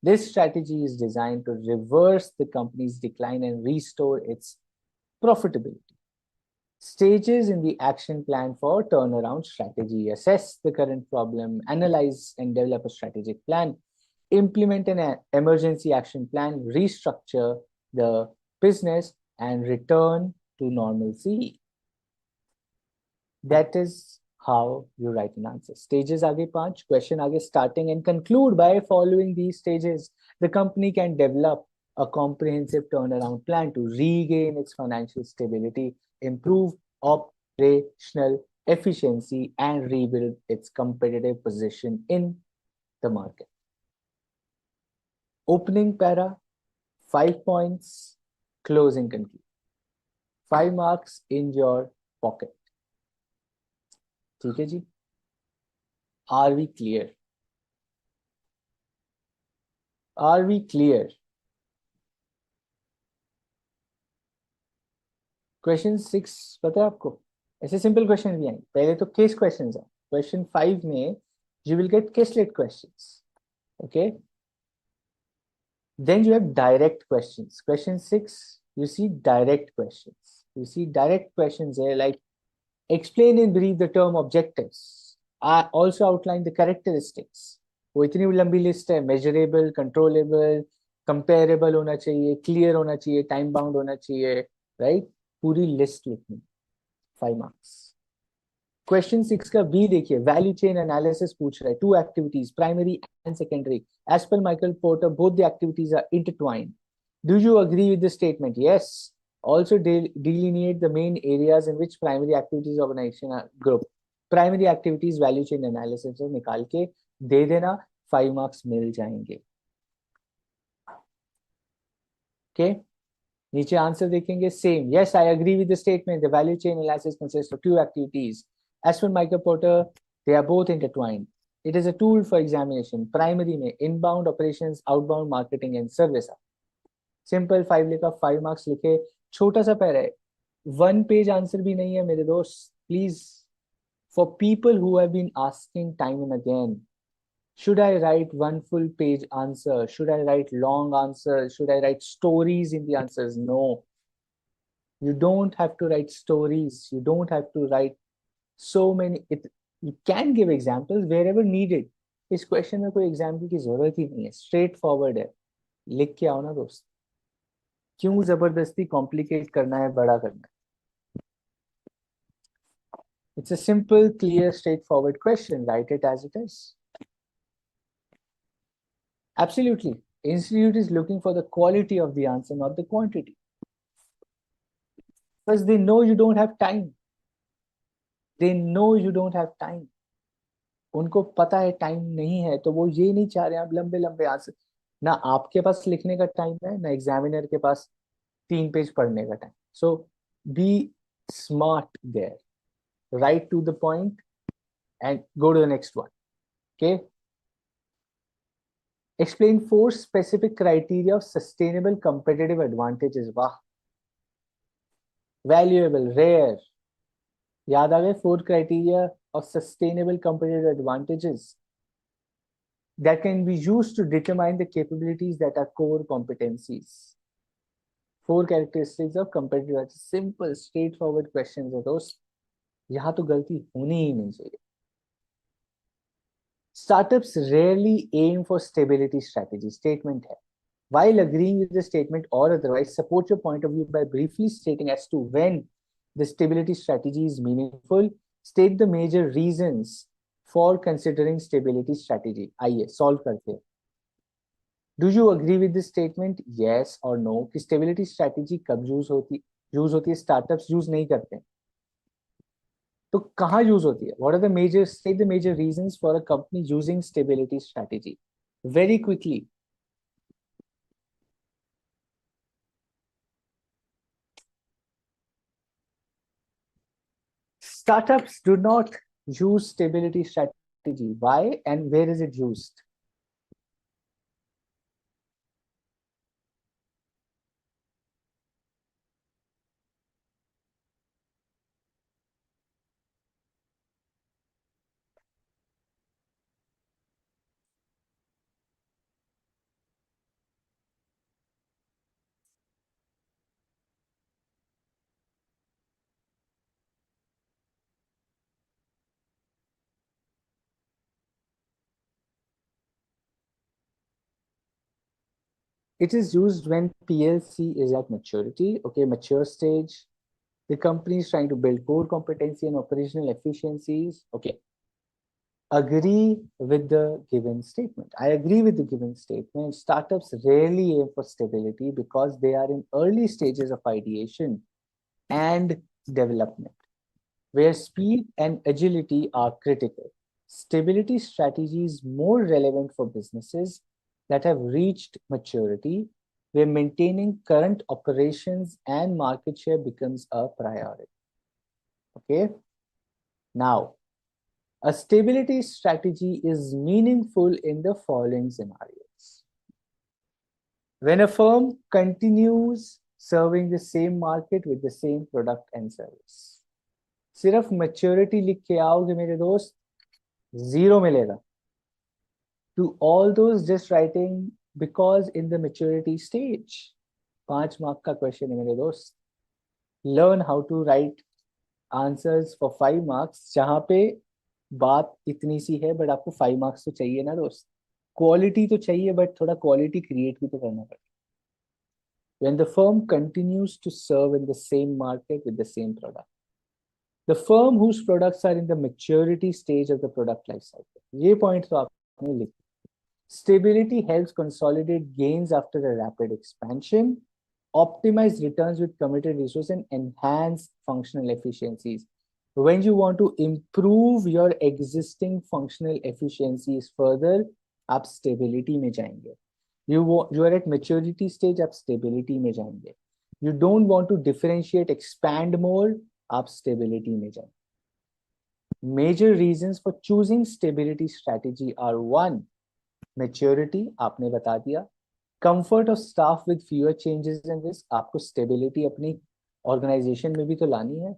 This strategy is designed to reverse the company's decline and restore its profitability. Stages in the action plan for turnaround strategy: assess the current problem, analyze and develop a strategic plan, implement an emergency action plan, restructure the business, and return to normalcy. That is how you write an answer. Stages आगे 5, question आगे starting and conclude by following these stages. The company can develop a comprehensive turnaround plan to regain its financial stability, improve operational efficiency, and rebuild its competitive position in the market. Opening para, 5 points, closing conclusion. 5 marks in your pocket. ठीक है जी? Are we clear? Are we clear? Question 6 पता है आपको? ऐसे simple question भी आएंगे. पहले तो केस क्वेश्चंस हैं. क्वेश्चन 5 में you will get caselet questions. Okay? Then you have direct questions. Question 6, you see direct questions. You see direct questions here like explain in brief the term objectives. I also outline the characteristics. वो इतनी लंबी list है. measurable, controllable, comparable होना चाहिए, clear होना चाहिए, time bound होना चाहिए, right? पूरी लिस्ट लिखनी. 5 marks. क्वेश्चन 6 का बी देखिए, वैल्यू चेन एनालिसिस पूछ रहा है. 2 activities, primary and secondary. As per Michael Porter, both the activities are intertwined. Do you agree with the statement? Yes. Also delineate the main areas in which primary activities organization are group. Primary activities value chain analysis से निकाल के दे देना, 5 marks मिल जाएंगे. Okay? नीचे answer देखेंगे same. Yes, I agree with the statement. The value chain analysis consists of 2 activities. As per Michael Porter, they are both intertwined. It is a tool for examination. Primary में inbound operations, outbound marketing and service. Simple 5 लिखा, 5 marks लिखे. छोटा सा para है, 1 page answer भी नहीं है मेरे दोस्त. Please, for people who have been asking time and again, should I write 1 full page answer? Should I write long answers? Should I write stories in the answers? No. You don't have to write stories. You don't have to write so many. You can give examples wherever needed. इस question में कोई example की जरूरत ही नहीं है. Straight forward है. लिख के आओ ना दोस्त. क्यों जबरदस्ती कॉम्प्लिकेट करना है, बड़ा करना है? It's a simple, clear, straightforward question. Write it as it is. Absolutely. Institute is looking for the quality of the answer, not the quantity. Because they know you don't have time. They know you don't have time. उनको पता है time नहीं है, तो वो ये नहीं चाह रहे हैं आप लंबे लंबे आंसर. ना आपके पास लिखने का टाइम है, ना एग्जामिनर के पास 3 पेज पढ़ने का time. So be smart there. Write to the point and go to the next one. Okay? Explain 4 specific criteria of sustainable competitive advantages. वाह. Valuable, rare. याद आ गए 4 criteria of sustainable competitive advantages that can be used to determine the capabilities that are core competencies. 4 characteristics of competitive advantage. Simple, straightforward questions है दोस्त. यहाँ तो गलती होनी ही नहीं चाहिए. Startups rarely aim for stability strategy. Statement है. While agreeing with the statement or otherwise, support your point of view by briefly stating as to when the stability strategy is meaningful. State the major reasons for considering stability strategy. आइए solve करते हैं. Do you agree with this statement? Yes or no? कि stability strategy कब use होती है? Startups use नहीं करते हैं. तो कहाँ use होती है? What are the major, state the major reasons for a company using stability strategy? Very quickly. Startups do not use stability strategy. Why and where is it used? It is used when PLC is at maturity, okay, mature stage. The company is trying to build core competency and operational efficiencies. Okay. Agree with the given statement. I agree with the given statement. Startups rarely aim for stability because they are in early stages of ideation and development, where speed and agility are critical. Stability strategy is more relevant for businesses that have reached maturity, where maintaining current operations and market share becomes a priority. Okay. Now, a stability strategy is meaningful in the following scenarios. When a firm continues serving the same market with the same product and service. सिर्फ maturity लिख के आओगे मेरे दोस्त, zero मिलेगा. To all those just writing because in the maturity stage, 5 mark का question है मेरे दोस्त. Learn how to write answers for 5 marks, जहाँ पे बात इतनी सी है बट आपको 5 मार्क्स तो चाहिए ना दोस्त. क्वालिटी तो चाहिए बट थोड़ा क्वालिटी क्रिएट भी तो करना पड़ेगा. When the firm continues to serve in the same market with the same product, the firm whose products are in the maturity stage of the product life cycle. ये point तो आपने लिखा. Stability helps consolidate gains after a rapid expansion, optimize returns with committed resources, and enhance functional efficiencies. When you want to improve your existing functional efficiencies further, आप stability में जाएंगे. You are at maturity stage, आप stability में जाएंगे. You don't want to differentiate, expand more, आप stability में जाएंगे. Major reasons for choosing stability strategy are 1, maturity, आपने बता दिया. Comfort of staff with fewer changes and risk. आपको stability अपनी organization में भी तो लानी है.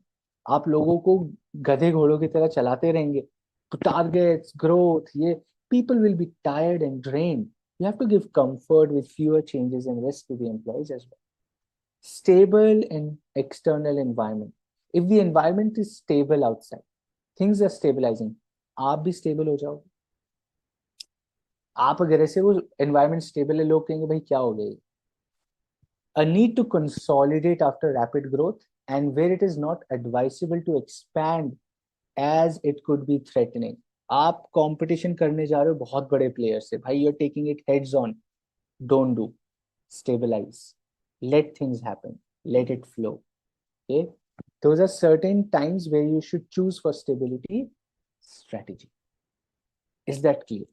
आप लोगों को गधे घोड़ों की तरह चलाते रहेंगे. Targets, growth, ये people will be tired and drained. You have to give comfort with fewer changes and risk to the employees as well. Stable and external environment. If the environment is stable outside, things are stabilizing, आप भी stable हो जाओगे. आप अगर ऐसे वो environment stable है, लोग कहेंगे भाई क्या हो गया. A need to consolidate after rapid growth and where it is not advisable to expand as it could be threatening. आप competition करने जा रहे हो बहुत बड़े players से, भाई you're taking it heads on. Don't do. Stabilize. Let things happen. Let it flow. Okay. Those are certain times where you should choose for stability strategy. Is that clear?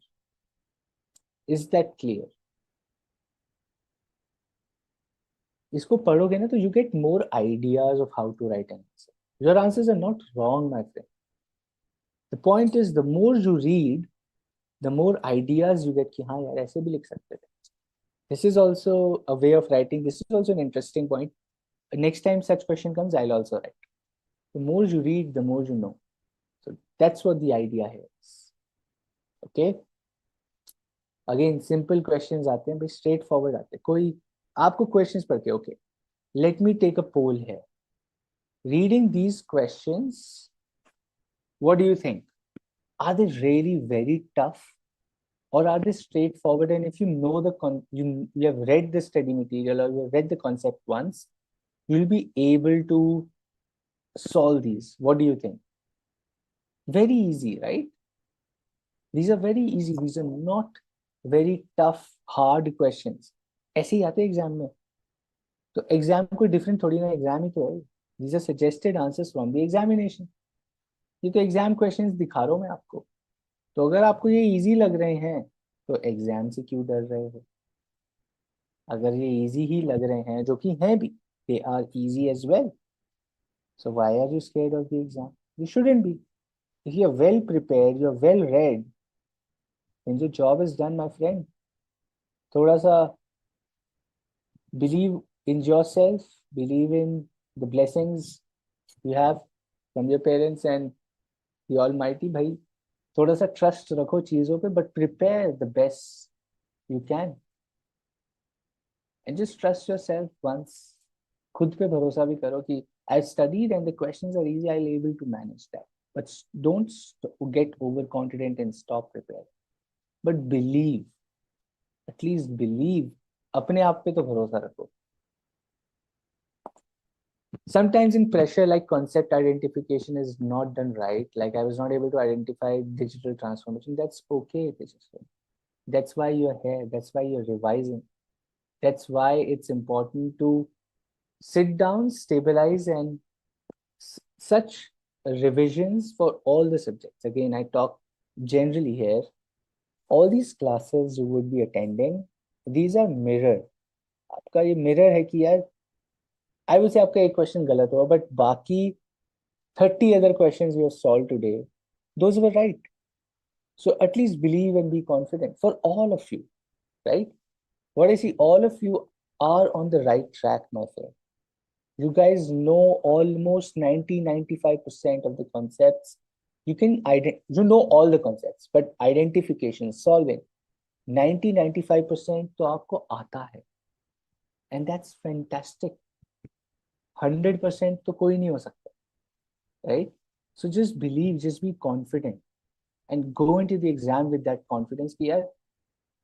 Is that clear? इसको पढ़ोगे ना तो you get more ideas of how to write an answer. Your answers are not wrong, my friend. The point is, the more you read, the more ideas you get कि हाँ यार ऐसे भी लिख सकते थे. This is also a way of writing. This is also an interesting point. Next time such question comes, I'll also write. The more you read, the more you know. So that's what the idea here is. Okay. Again, simple questions आते हैं भाई, straight forward आते हैं. कोई आपको questions पढ़ के, okay, let me take a poll here. Reading these questions, what do you think? Are they really very tough, or are they straightforward? And if you know you have read the study material, or you have read the concept once, you'll be able to solve these. What do you think? Very easy, right? These are very easy. These are not very tough, hard questions. ऐसे ही आते हैं exam में. तो exam कोई different थोड़ी ना, exam ही तो है. These are suggested answers from the examination. ये तो एग्जाम क्वेश्चंस दिखा रहा हूं मैं आपको. तो अगर आपको ये इजी लग रहे हैं तो एग्जाम से क्यों डर रहे हो? अगर ये इजी ही लग रहे हैं, जो कि हैं भी, they are easy as well, so why are you scared of the exam? You shouldn't be. If you're well prepared, you're well read, then your job is done, my friend. थोड़ा सा believe in yourself, believe in the blessings you have from your parents and the Almighty. भाई थोड़ा सा trust रखो चीजों पे, but prepare the best you can and just trust yourself once. खुद पे भरोसा भी करो कि I studied and the questions are easy, I'll able to manage that. But don't get overconfident and stop preparing. But believe, at least believe. अपने आप पे तो भरोसा रखो. Sometimes in pressure, like concept identification is not done right. Like I was not able to identify digital transformation. That's okay. That's why you're here. That's why you're revising. That's why it's important to sit down, stabilize, and such revisions for all the subjects. Again, I talk generally here. All these classes you would be attending, these are mirror. आपका ये mirror है कि यार, I would say आपका एक question गलत हुआ, but बाकी 30 other questions you have solved today, those were right. So at least believe and be confident for all of you, right? What I see, all of you are on the right track, my friend. You guys know almost 90-95% of the concepts. You know all the concepts, but identification, solving, 90-95% तो आपको आता है. And that's fantastic. 100% तो कोई नहीं हो सकता, right? So just believe, just be confident and go into the exam with that confidence कि यार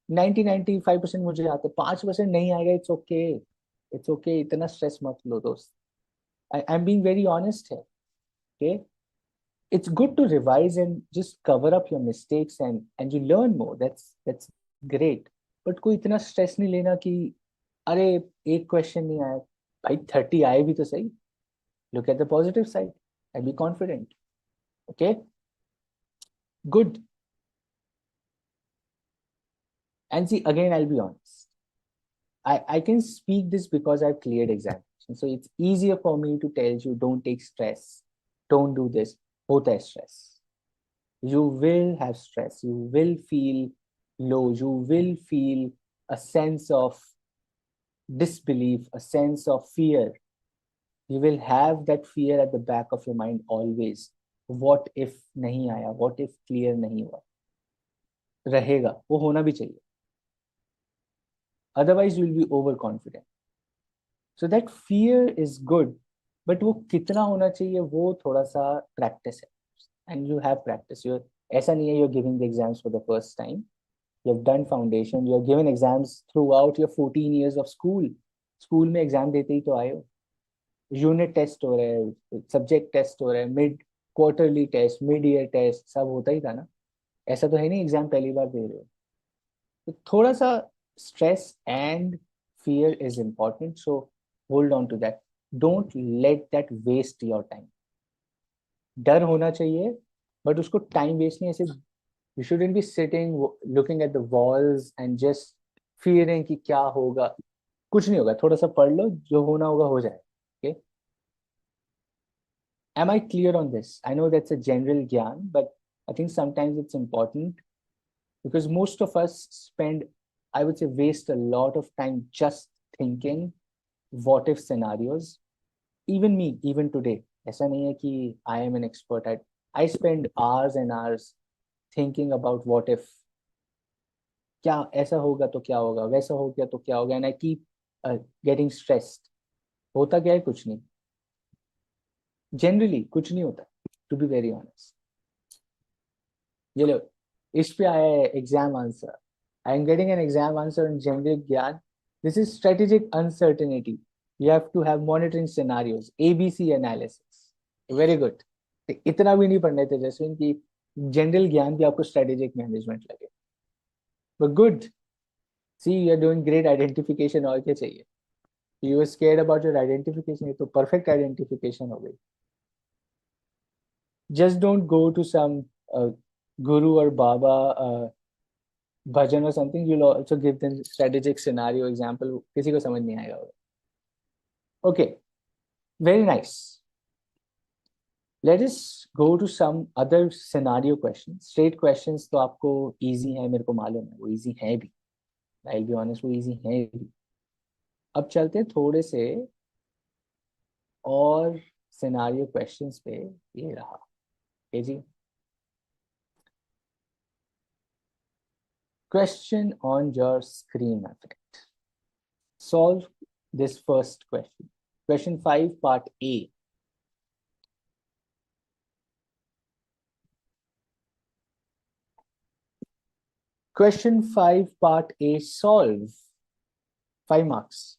90-95% मुझे आता है, 5% नहीं आएगा, it's okay. It's okay. इतना stress मत लो दोस्त. I'm being very honest here. Okay. It's good to revise and just cover up your mistakes and you learn more. That's great. But कोई इतना stress नहीं लेना कि अरे एक question नहीं आया, भाई 30 आए भी तो सही. Look at the positive side and be confident. Okay. Good. And see, again, I'll be honest. I can speak this because I've cleared examination. So it's easier for me to tell you, don't take stress. Don't do this. Hota hai stress. You will have stress. You will feel low. You will feel a sense of disbelief, a sense of fear. You will have that fear at the back of your mind always. What if nahi aaya? What if clear nahi hua? रहेगा, वो होना भी चाहिए. Otherwise, you will be overconfident. So that fear is good, but वो कितना होना चाहिए वो थोड़ा सा practice है. And you have practice. ऐसा नहीं है you're giving the exams for the first time. You have done foundation. You have given exams throughout your 14 years of school. School में exam देते ही तो आए हो. Unit test हो रहा है, subject test हो रहा है, mid quarterly test, mid year test, सब होता ही था ना. ऐसा तो है नहीं exam पहली बार दे रहे हो. तो थोड़ा सा stress and fear is important. So hold on to that. Don't let that waste your time. डर होना चाहिए, but उसको time waste नहीं. ऐसे you shouldn't be sitting looking at the walls and just fearing कि क्या होगा. कुछ नहीं होगा, थोड़ा सा पढ़ लो, जो होना होगा हो जाए. Okay. Am I clear on this? I know that's a general gyan, but I think sometimes it's important because most of us spend, I would say, waste a lot of time just thinking what if scenarios. Even me, even today, ऐसा नहीं है कि I am an expert. I spend hours and hours thinking about what if. क्या ऐसा होगा तो क्या होगा, वैसा हो गया तो क्या होगा, and I keep getting stressed. होता क्या है, कुछ नहीं. Generally कुछ नहीं होता, to be very honest. ये लो, इस पे आया है exam answer. I am getting an exam answer in generic ज्ञान. This is strategic uncertainty. You have to have monitoring scenarios, ABC analysis. Very good. इतना भी नहीं पढ़ने थे जसविन की जनरल ज्ञान भी आपको स्ट्रेटेजिक मैनेजमेंट लगे. But good. See, you are doing great identification. और क्या चाहिए? You were scared about your identification. ये तो perfect identification हो गई. Just don't go to some guru or baba bhajan or something. You'll also give them strategic scenario example. किसी को समझ नहीं आएगा. Okay, very nice. Let us go to some other scenario questions. Straight questions तो आपको easy है, मेरे को मालूम है वो easy है भी. I'll be honest, वो easy है भी. अब चलते हैं थोड़े से और scenario questions पे. ये रहा. Okay ji. Question on your screen, my friend. Solve this first question. Question 5, part A. Question 5, part A, solve. 5 marks.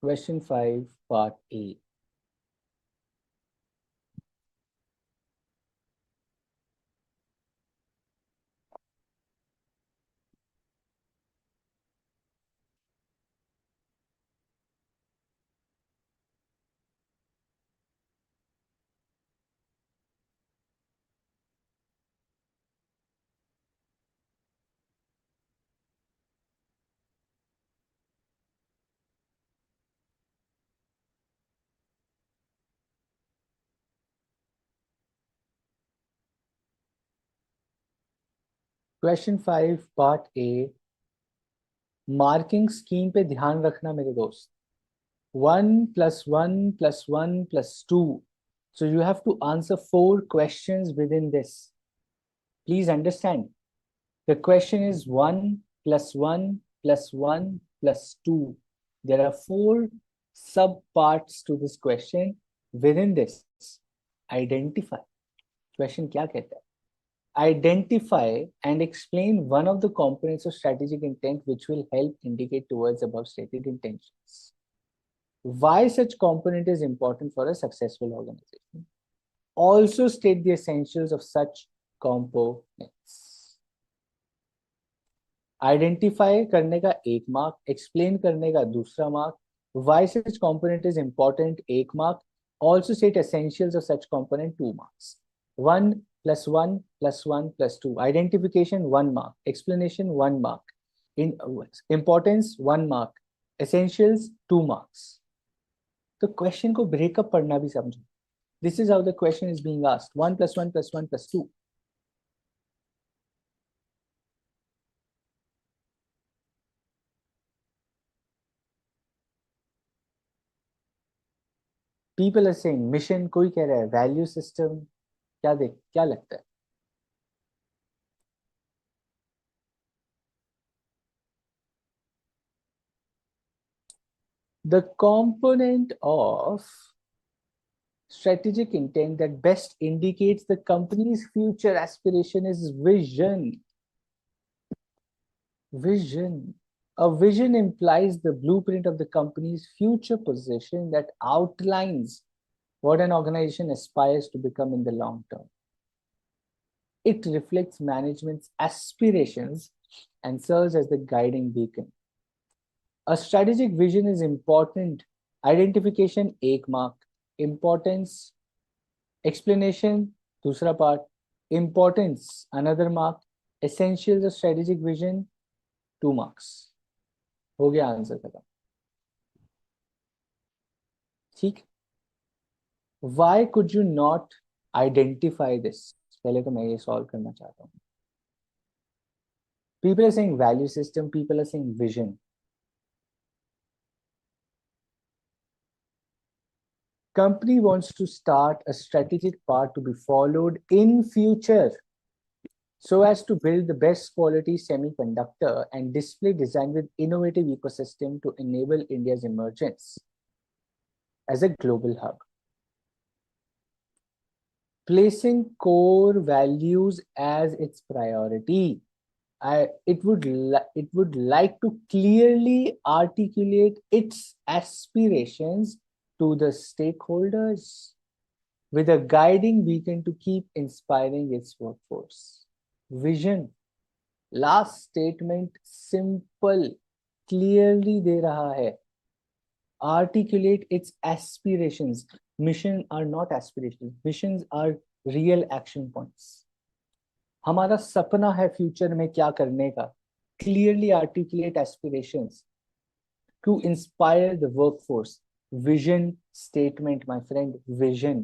Question 5, part A. Question 5, part A. Marking scheme पे ध्यान रखना मेरे दोस्त. 1 plus 1 plus 1 plus 2. So you have to answer 4 questions within this. Please understand. The question is 1 plus 1 plus 1 plus 2. There are 4 sub parts to this question. Within this, identify. Question क्या कहता है? Identify and explain one of the components of strategic intent which will help indicate towards above stated intentions. Why such component is important for a successful organization. Also state the essentials of such components. Identify करने का 1 mark, explain करने का 2 mark, why such component is important 1 mark, also state essentials of such component 2 marks. 1 plus 1 plus 1 plus 2. Identification 1 mark, explanation 1 mark, in importance 1 mark, essentials 2 marks. तो question को breakup पढ़ना भी समझो. This is how the question is being asked. 1 plus 1 plus 1 plus 2. People are saying mission, कोई कह रहा है value system. क्या लगता है? The component of strategic intent that best indicates the company's future aspiration is vision. Vision. A vision implies the blueprint of the company's future position that outlines what an organization aspires to become in the long term. It reflects management's aspirations and serves as the guiding beacon. A strategic vision is important identification 1 mark, importance explanation दूसरा part, importance another mark, essential strategic vision 2 marks. हो गया answer खत्म। ठीक। Why could you not identify this, पहले तो मैं ये solve करना चाहता हूँ। People are saying value system, people are saying vision. Company wants to start a strategic part to be followed in future so as to build the best quality semiconductor and display design with innovative ecosystem to enable India's emergence as a global hub. Placing core values as its priority. It would like to clearly articulate its aspirations to the stakeholders with a guiding beacon to keep inspiring its workforce. Vision. Last statement simple, clearly दे रहा है. Articulate its aspirations. Mission are not aspirations. Missions are real action points. हमारा सपना है future में क्या करने का. Clearly articulate aspirations to inspire the workforce. Vision statement, my friend. Vision.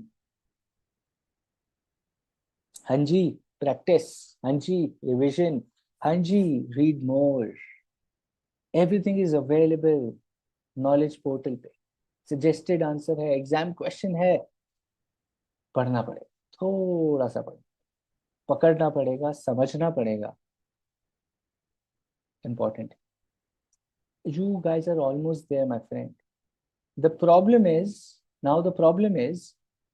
Hanji, practice. Hanji, revision. Hanji, read more. Everything is available knowledge portal पे. Suggested answer है, exam question है, पढ़ना पड़ेगा, थोड़ा सा पढ़ना, पकड़ना पड़ेगा, समझना पड़ेगा. Important. You guys are almost there, my friend. The problem is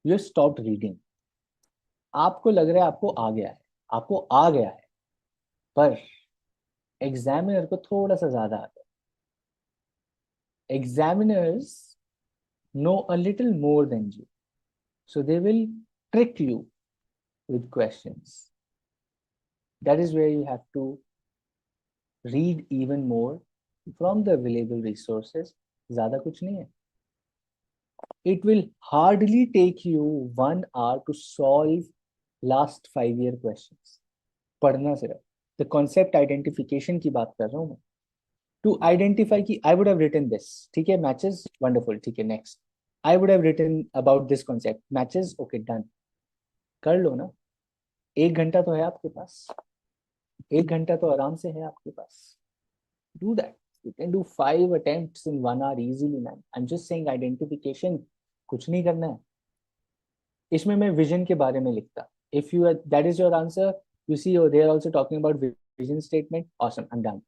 you have stopped reading. आपको लग रहा है आपको आ गया है, आपको आ गया है, पर एग्जामिनर को थोड़ा सा ज्यादा आता है. Examiners know a little more than you, so they will trick you with questions. That is where you have to read even more from the available resources. ज़्यादा कुछ नहीं है. It will hardly take you 1 hour to solve last 5 year questions. पढ़ना सिर्फ. The concept identification की बात कर रहा हूँ मैं. To identify कि I would have written this. ठीक है, matches, wonderful. ठीक है, next. I would have written about this concept. Matches, okay, done. कर लो ना. 1 घंटा तो है आपके पास. 1 घंटा तो आराम से है आपके पास. Do that. You can do 5 attempts in 1 hour easily, man. I'm just saying identification. कुछ नहीं करना है. इसमें मैं विजन के बारे में लिखता. If you are, that is your answer. You see, they are also talking about vision statement. Awesome, I'm done.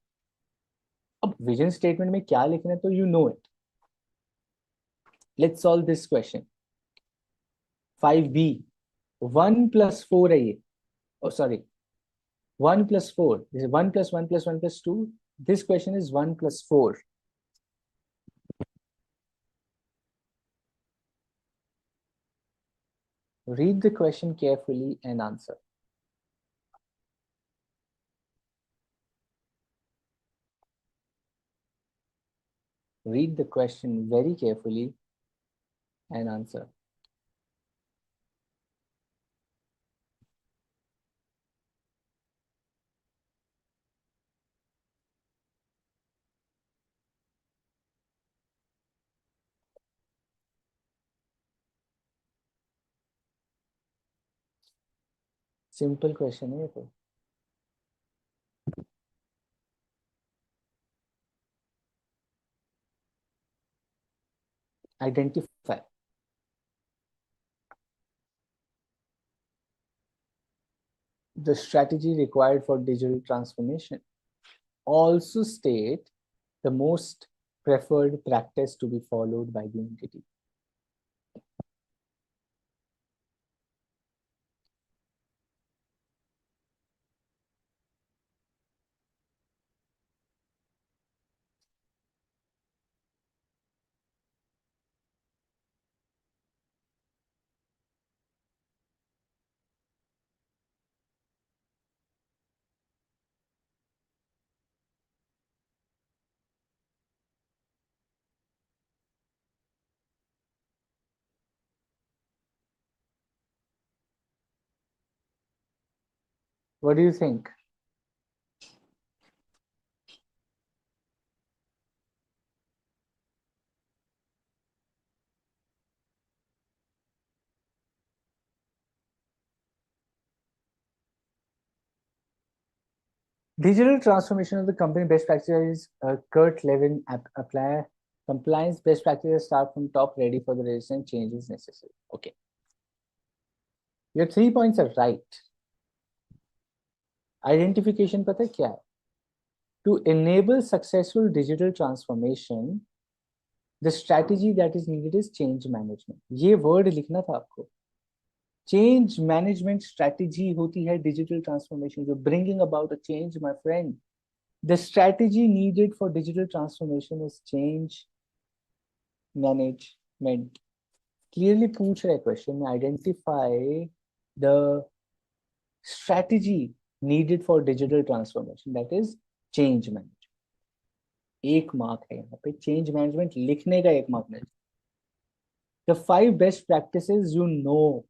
अब vision statement में क्या लिखना है तो you know it. Let's solve this question. 5B. 1 plus 4 है ये. Oh, sorry. 1 plus 4. This is 1 plus 1 plus 1 plus 2. This question is 1 plus 4. Read the question carefully and answer. Read the question very carefully and answer. Simple question है ये तो. Identify. The strategy required for digital transformation. Also state the most preferred practice to be followed by the entity. What do you think? Digital transformation of the company best practices, Kurt Levin apply compliance best practices start from top ready for the resistant changes necessary. Okay. Your 3 points are right. Identification पता है क्या है? To enable successful digital transformation, the strategy that is needed is change management. ये word लिखना था आपको. Change management strategy होती है digital transformation. You're bringing about a change, my friend. The strategy needed for digital transformation is change management. Clearly पूछ रहा है question में, identify the strategy needed for digital transformation, that is change management. एक mark है यहाँ पे, change management लिखने का एक मार्क मिल जाए. The 5 best practices you know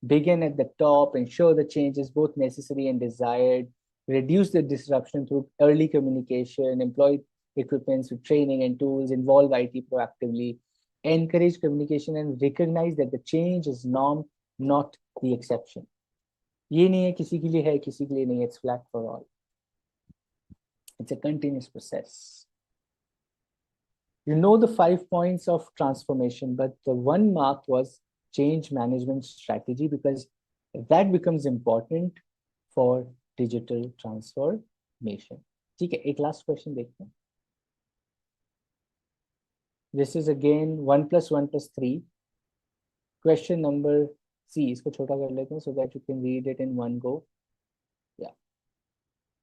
begin at the top, ensure the change is both necessary and desired, reduce the disruption through early communication, employ equipments with training and tools, involve IT proactively, encourage communication and recognize that the change is norm, not the exception. ये नहीं है किसी के लिए है, किसी के लिए नहीं, it's flat for all. It's a continuous process. You know the 5 points of transformation, but the 1 mark was change management strategy because that becomes important for digital transformation. ठीक है, एक last question देखते हैं. This is again 1 plus 1 plus 3. Question number C. इसको छोटा कर लेते हैं so that you can read it in one go. Yeah.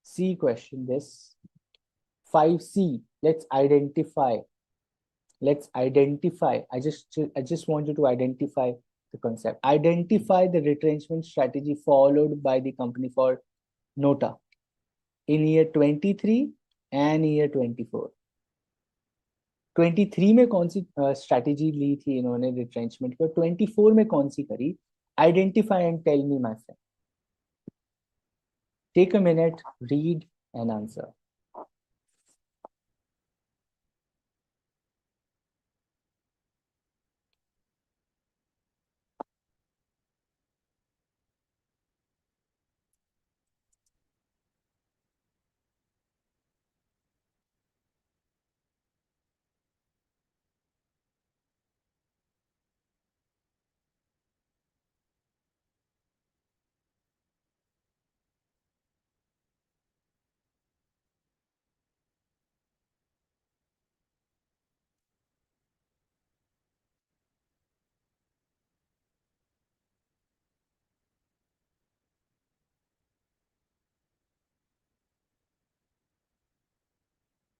C question this. 5C. Let's identify. I just want you to identify the concept. Identify the retrenchment strategy followed by the company for Nota in year 23 and year 24. 23 में कौन सी strategy ली थी इन्होंने retrenchment की, 24 में कौन सी करी? Identify and tell me, my friend. Take a minute, read and answer.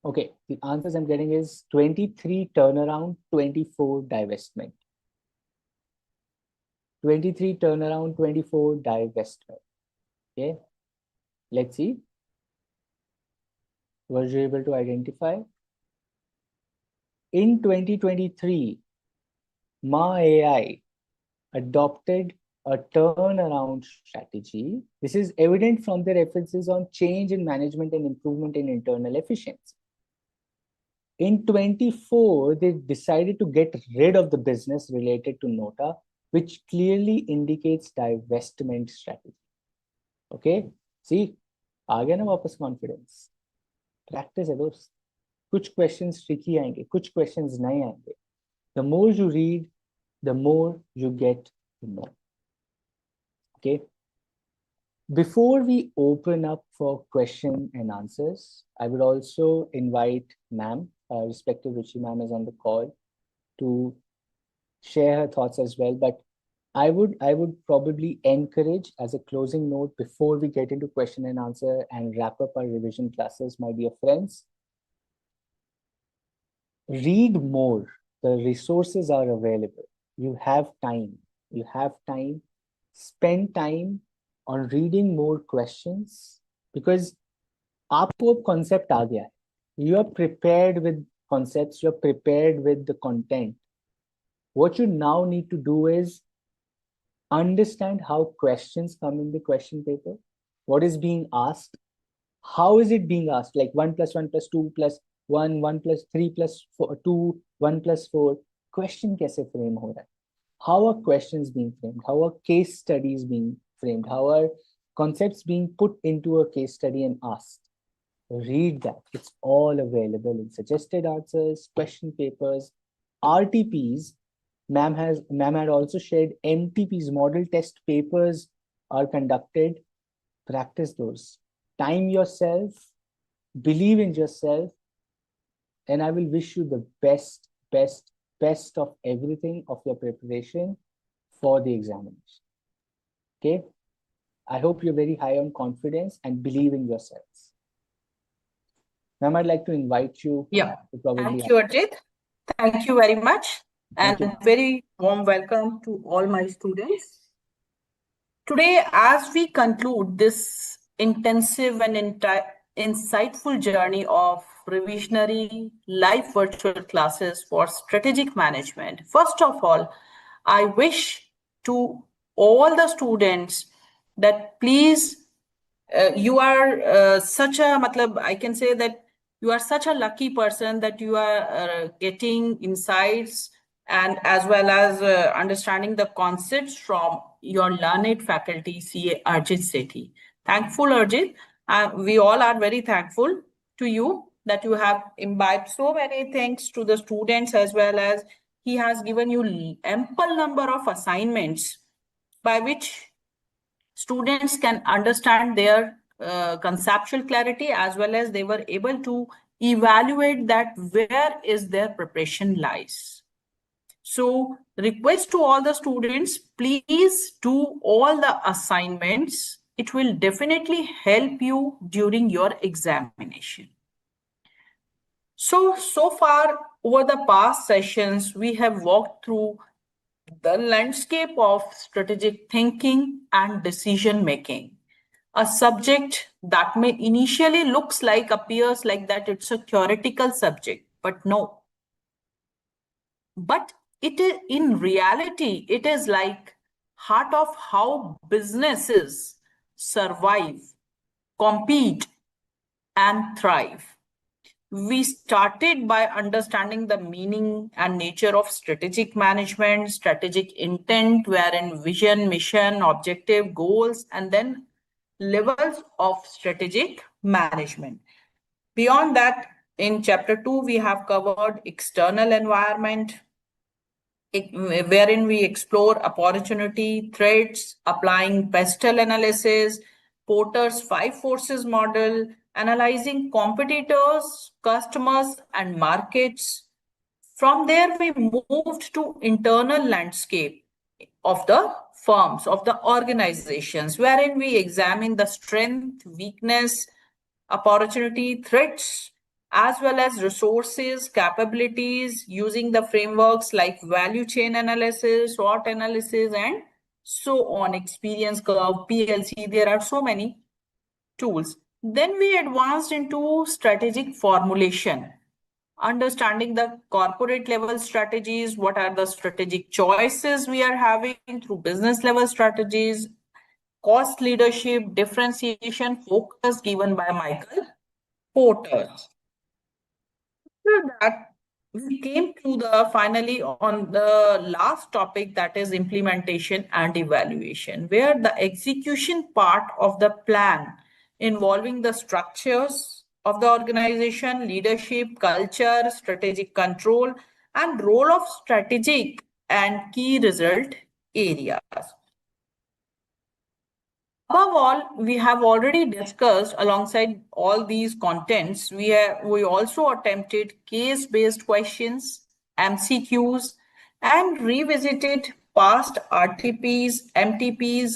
Okay, the answers I'm getting is 23 turnaround, 24 divestment. 23 turnaround, 24 divestment. Okay, let's see. Were you able to identify? In 2023, McKinsey adopted a turnaround strategy. This is evident from the references on change in management and improvement in internal efficiency. In 24, they decided to get rid of the business related to Nota, which clearly indicates divestment strategy. Okay, see, आ गया ना वापस confidence. Practice है दोस्त. कुछ questions tricky आएंगे, कुछ questions नहीं आएंगे. The more you read, the more you get to know. Okay. Before we open up for question and answers, I would also invite ma'am, respective Ruchi ma'am is on the call, to share her thoughts as well. But I would probably encourage as a closing note before we get into question and answer and wrap up our revision classes, my dear friends, read more. The resources are available. You have time. You have time. Spend time on reading more questions because आपको अब concept आ गया है. You are prepared with concepts. You are prepared with the content. What you now need to do is understand how questions come in the question paper, what is being asked, how is it being asked, like 1 plus 1 plus 2 plus 1, 1 plus 3 plus 4, 2, 1 plus 4, question कैसे frame हो रहा है, how are questions being framed, how are case studies being framed, how are concepts being put into a case study and asked. Read that. It's all available in suggested answers, question papers, RTPs. Ma'am had also shared MTPs, model test papers are conducted. Practice those. Time yourself, believe in yourself, and I will wish you the best of everything of your preparation for the examination. Okay? I hope you're very high on confidence and believe in yourselves. Ma'am, I'd like to invite you to probably. Thank you, Arjit. Thank you very much. Thank And you. very warm welcome to all my students. Today, as we conclude this intensive and insightful journey of revisionary live virtual classes for strategic management, first of all, I wish to all the students that please, you are such a, I can say that you are such a lucky person that you are getting insights and as well as understanding the concepts from your learned faculty, CA Arjit Sethi. Thankful, Arjit. We all are very thankful to you that you have imbibed so many things to the students, as well as he has given you ample number of assignments by which students can understand their conceptual clarity, as well as they were able to evaluate that where is their preparation lies. So request to all the students, please do all the assignments. It will definitely help you during your examination. So far over the past sessions, we have walked through the landscape of strategic thinking and decision making, a subject that may initially appears like that it's a theoretical subject, but no. But it is, in reality, it is like heart of how businesses survive, compete, and thrive. We started by understanding the meaning and nature of strategic management, strategic intent, wherein vision, mission, objective, goals, and then levels of strategic management. Beyond that, in chapter 2, we have covered external environment, wherein we explore opportunity, threats, applying pestle analysis, Porter's 5 forces model, analyzing competitors, customers, and markets. From there, we moved to internal landscape of the firms, of the organizations, wherein we examine the strength, weakness, opportunity, threats, as well as resources, capabilities, using the frameworks like value chain analysis, SWOT analysis, and so on, experience curve, PLC. There are so many tools. Then we advanced into strategic formulation, understanding the corporate level strategies, what are the strategic choices we are having through business level strategies, cost leadership, differentiation, focus given by Michael Porter. After that, we came to the finally on the last topic, that is implementation and evaluation, where the execution part of the plan involving the structures of the organization, leadership, culture, strategic control, and role of strategic and key result areas. Above all, we have already discussed alongside all these contents, we also attempted case-based questions, MCQs, and revisited past RTPs, MTPs,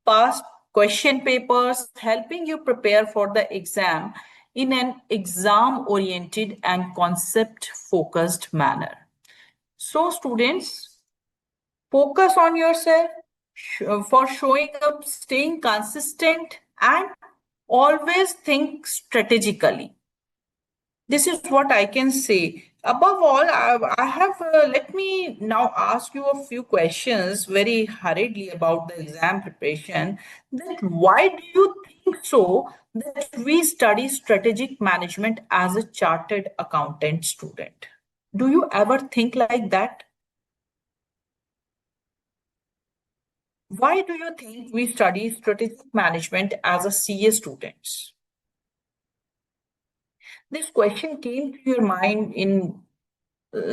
past question papers, helping you prepare for the exam in an exam-oriented and concept-focused manner. So students, focus on yourself, for showing up, staying consistent, and always think strategically. This is what I can say. Above all, I have, let me now ask you a few questions very hurriedly about the exam preparation. That why do you think so that we study strategic management as a chartered accountant student? Do you ever think like that? Why do you think we study strategic management as a CA students? This question came to your mind in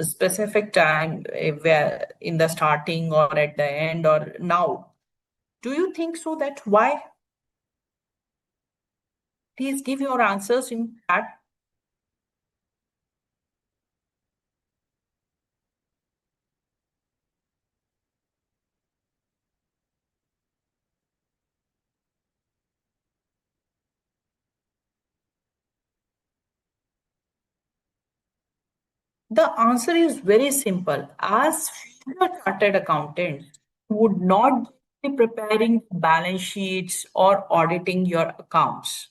specific time, where in the starting or at the end or now? Do you think so? That why? Please give your answers in chat. The answer is very simple. As future chartered accountants, you would not be preparing balance sheets or auditing your accounts.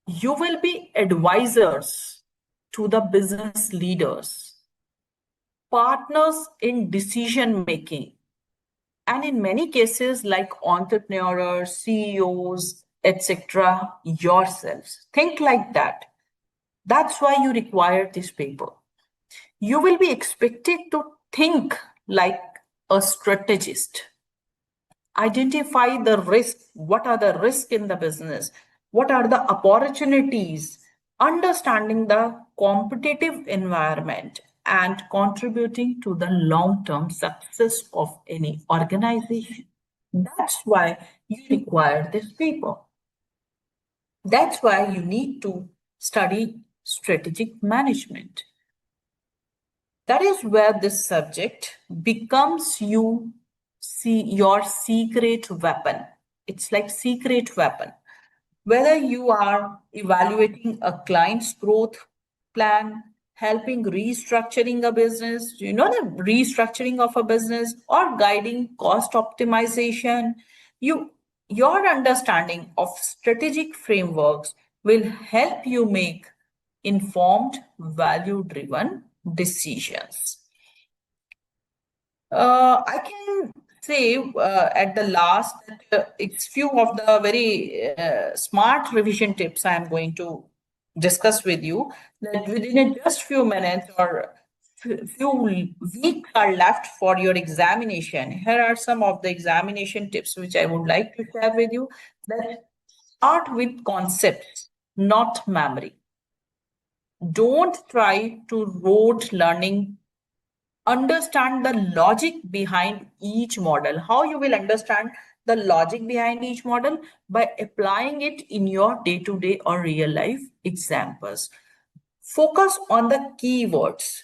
You will be advisors to the business leaders, partners in decision making, and in many cases, like entrepreneurs, CEOs, etc., yourselves. Think like that. That's why you require this paper. You will be expected to think like a strategist. Identify the risk. What are the risks in the business? What are the opportunities? Understanding the competitive environment and contributing to the long-term success of any organization. That's why you require this paper. That's why you need to study strategic management. That is where this subject becomes your secret weapon. It's like secret weapon. Whether you are evaluating a client's growth plan, helping restructuring a business, the restructuring of a business, or guiding cost optimization, you your understanding of strategic frameworks will help you make informed, value-driven decisions. I can say at the last that it's few of the very smart revision tips I am going to discuss with you. That within just few minutes or few weeks are left for your examination. Here are some of the examination tips which I would like to share with you. That start with concepts, not memory. Don't try to rote learning. Understand the logic behind each model. How you will understand the logic behind each model? By applying it in your day-to-day or real life examples. Focus on the keywords.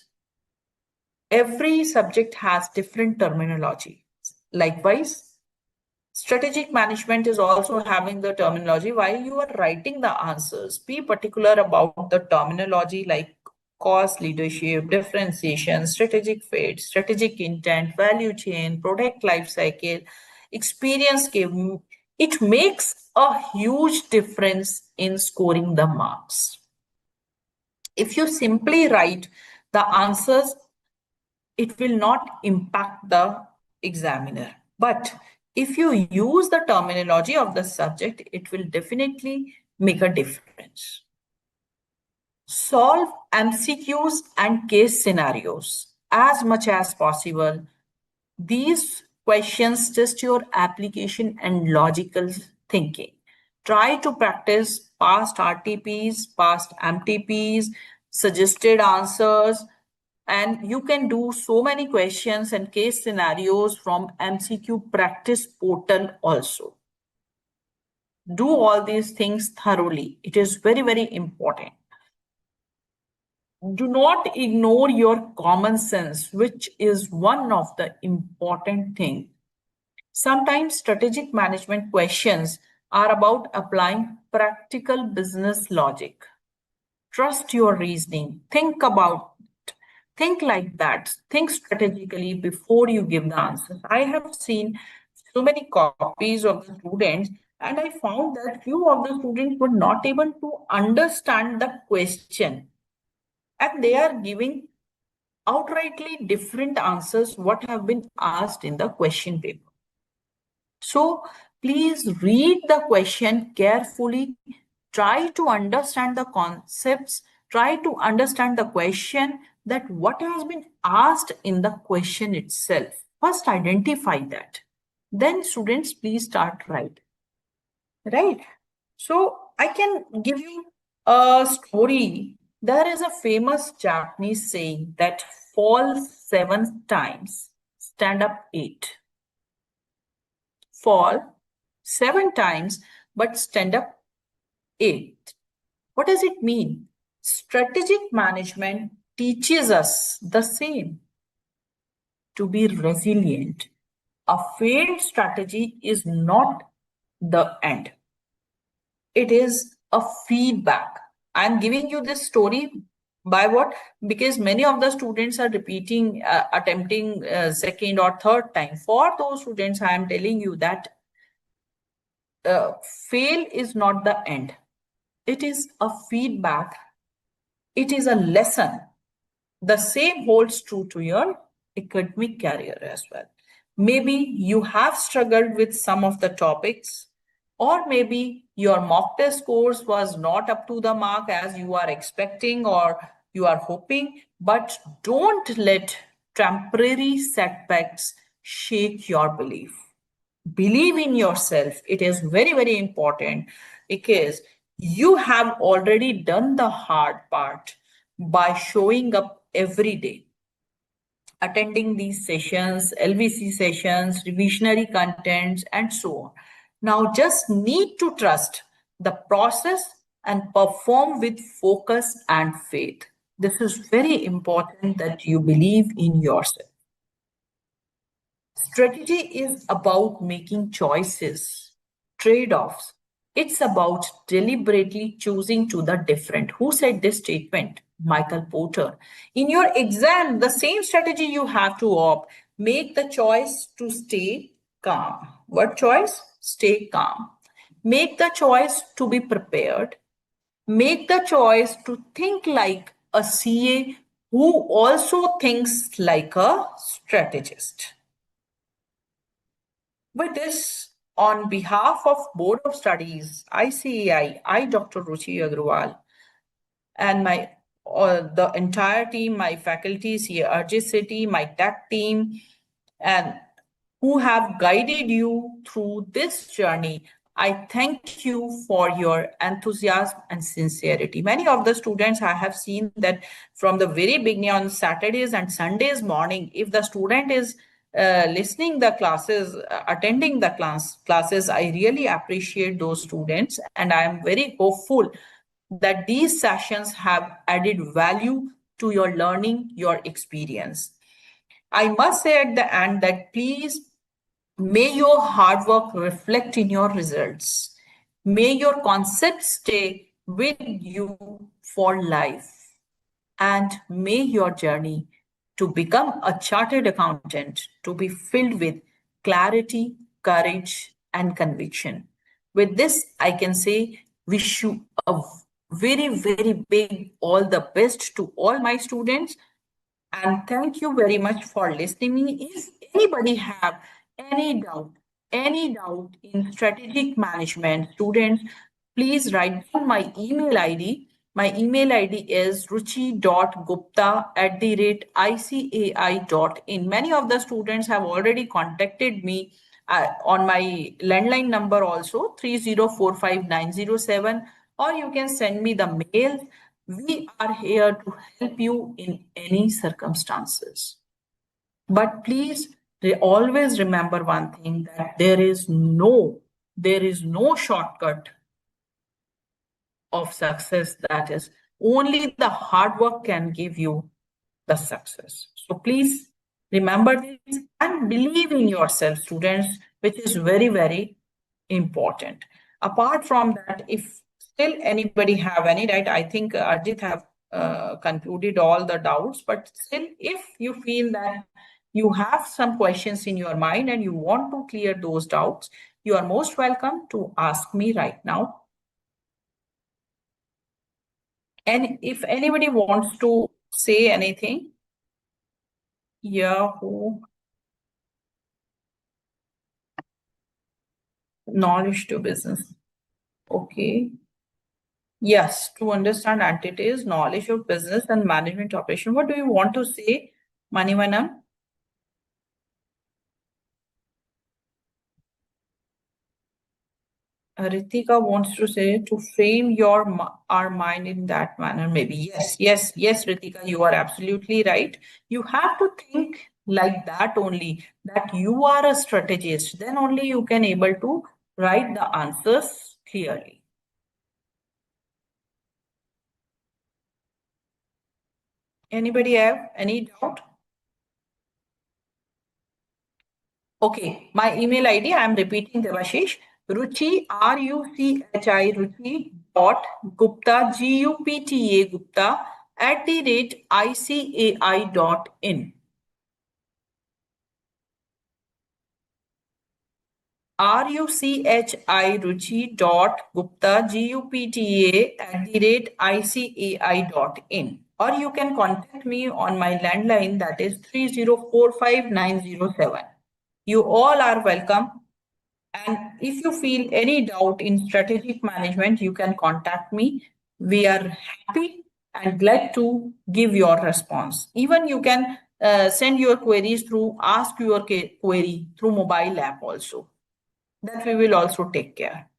Every subject has different terminology. Likewise, strategic management is also having the terminology. While you are writing the answers, be particular about the terminology like cost leadership, differentiation, strategic fit, strategic intent, value chain, product life cycle, experience game. It makes a huge difference in scoring the marks. If you simply write the answers, it will not impact the examiner. But if you use the terminology of the subject, it will definitely make a difference. Solve MCQs and case scenarios as much as possible. These questions test your application and logical thinking. Try to practice past RTPs, past MTPs, suggested answers, and you can do so many questions and case scenarios from MCQ practice portal also. Do all these things thoroughly. It is very, very important. Do not ignore your common sense, which is one of the important things. Sometimes strategic management questions are about applying practical business logic. Trust your reasoning. Think like that. Think strategically before you give the answers. I have seen so many copies of the students, and I found that few of the students were not able to understand the question. and they are giving outrightly different answers what have been asked in the question paper. So please read the question carefully, try to understand the concepts, try to understand the question, that what has been asked in the question itself. First identify that. Then students, please start writing. Right? So I can give you a story. There is a famous Japanese saying that fall 7 times, stand up 8. Fall 7 times, but stand up 8. What does it mean? Strategic management teaches us the same, to be resilient. A failed strategy is not the end. It is a feedback. I'm giving you this story by what? Because many of the students are repeating, attempting second or third time. For those students, I am telling you that fail is not the end. It is a feedback. It is a lesson. The same holds true to your academic career as well. Maybe you have struggled with some of the topics, or maybe your mock test scores was not up to the mark as you are expecting or you are hoping, but don't let temporary setbacks shake your belief. Believe in yourself. It is very, very important, because you have already done the hard part by showing up every day, attending these sessions, LVC sessions, revisionary contents, and so on. Now just need to trust the process and perform with focus and faith. This is very important, that you believe in yourself. Strategy is about making choices, trade-offs. It's about deliberately choosing to the different. Who said this statement? Michael Porter. In your exam, the same strategy you have to opt. Make the choice to stay calm. What choice? Stay calm. Make the choice to be prepared. Make the choice to think like a CA who also thinks like a strategist. With this, on behalf of Board of Studies, ICAI, Dr. Ruchi Agrawal, and the entire team, my faculties here, Arjit City, my tech team, and who have guided you through this journey, I thank you for your enthusiasm and sincerity. Many of the students, I have seen that from the very beginning on Saturdays and Sundays morning, if the student is listening the classes, attending the classes, I really appreciate those students, and I am very hopeful that these sessions have added value to your learning, your experience. I must say at the end that please, may your hard work reflect in your results. May your concepts stay with you for life. And may your journey to become a chartered accountant to be filled with clarity, courage, and conviction. With this, I can say, wish you a very, very big all the best to all my students. And thank you very much for listening me. If anybody have any doubt in strategic management, students, please write down my email ID. My email ID is ruchi.gupta@icai.in. Many of the students have already contacted me on my landline number also, 3045907, or you can send me the mail. We are here to help you in any circumstances. But please always remember one thing, that there is no shortcut of success. That is, only the hard work can give you the success. So please remember this and believe in yourself, students, which is very, very important. Apart from that, if still anybody have any doubt, I think Arjit have concluded all the doubts, but still if you feel that you have some questions in your mind and you want to clear those doubts, you are most welcome to ask me right now. And if anybody wants to say anything? Yahoo. Knowledge to business. Okay. Yes, to understand entities, knowledge of business and management operation. What do you want to say, Manivanam? Ritika wants to say to frame our mind in that manner. Maybe yes, Ritika, you are absolutely right. You have to think like that only. That you are a strategist. Then only you can able to write the answers clearly. Anybody have any doubt? Okay, my email ID, I am repeating Devashish. Ruchi, RUCHI, Ruchi dot Gupta, GUPTA Gupta @ICAI.in. RUCHI Ruchi dot Gupta, GUPTA @ICAI.in. Or you can contact me on my landline, that is 3045-907. You all are welcome. And if you feel any doubt in strategic management, you can contact me. We are happy and glad to give your response. Even you can send your queries through Ask Your Query through mobile app also. That we will also take care.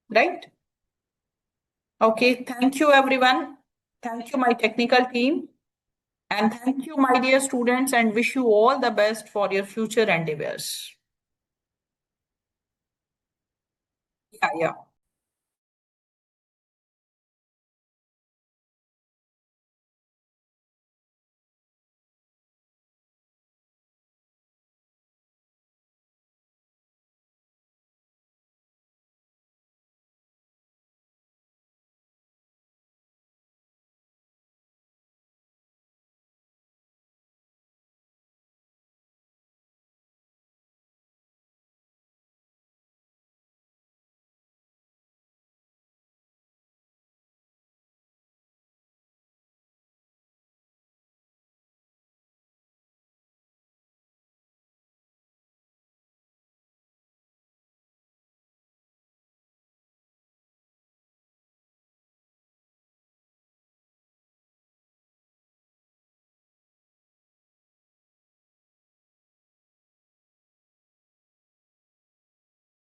Right? Okay, thank you everyone. Thank you my technical team. And thank you my dear students, and wish you all the best for your future endeavors. Yeah.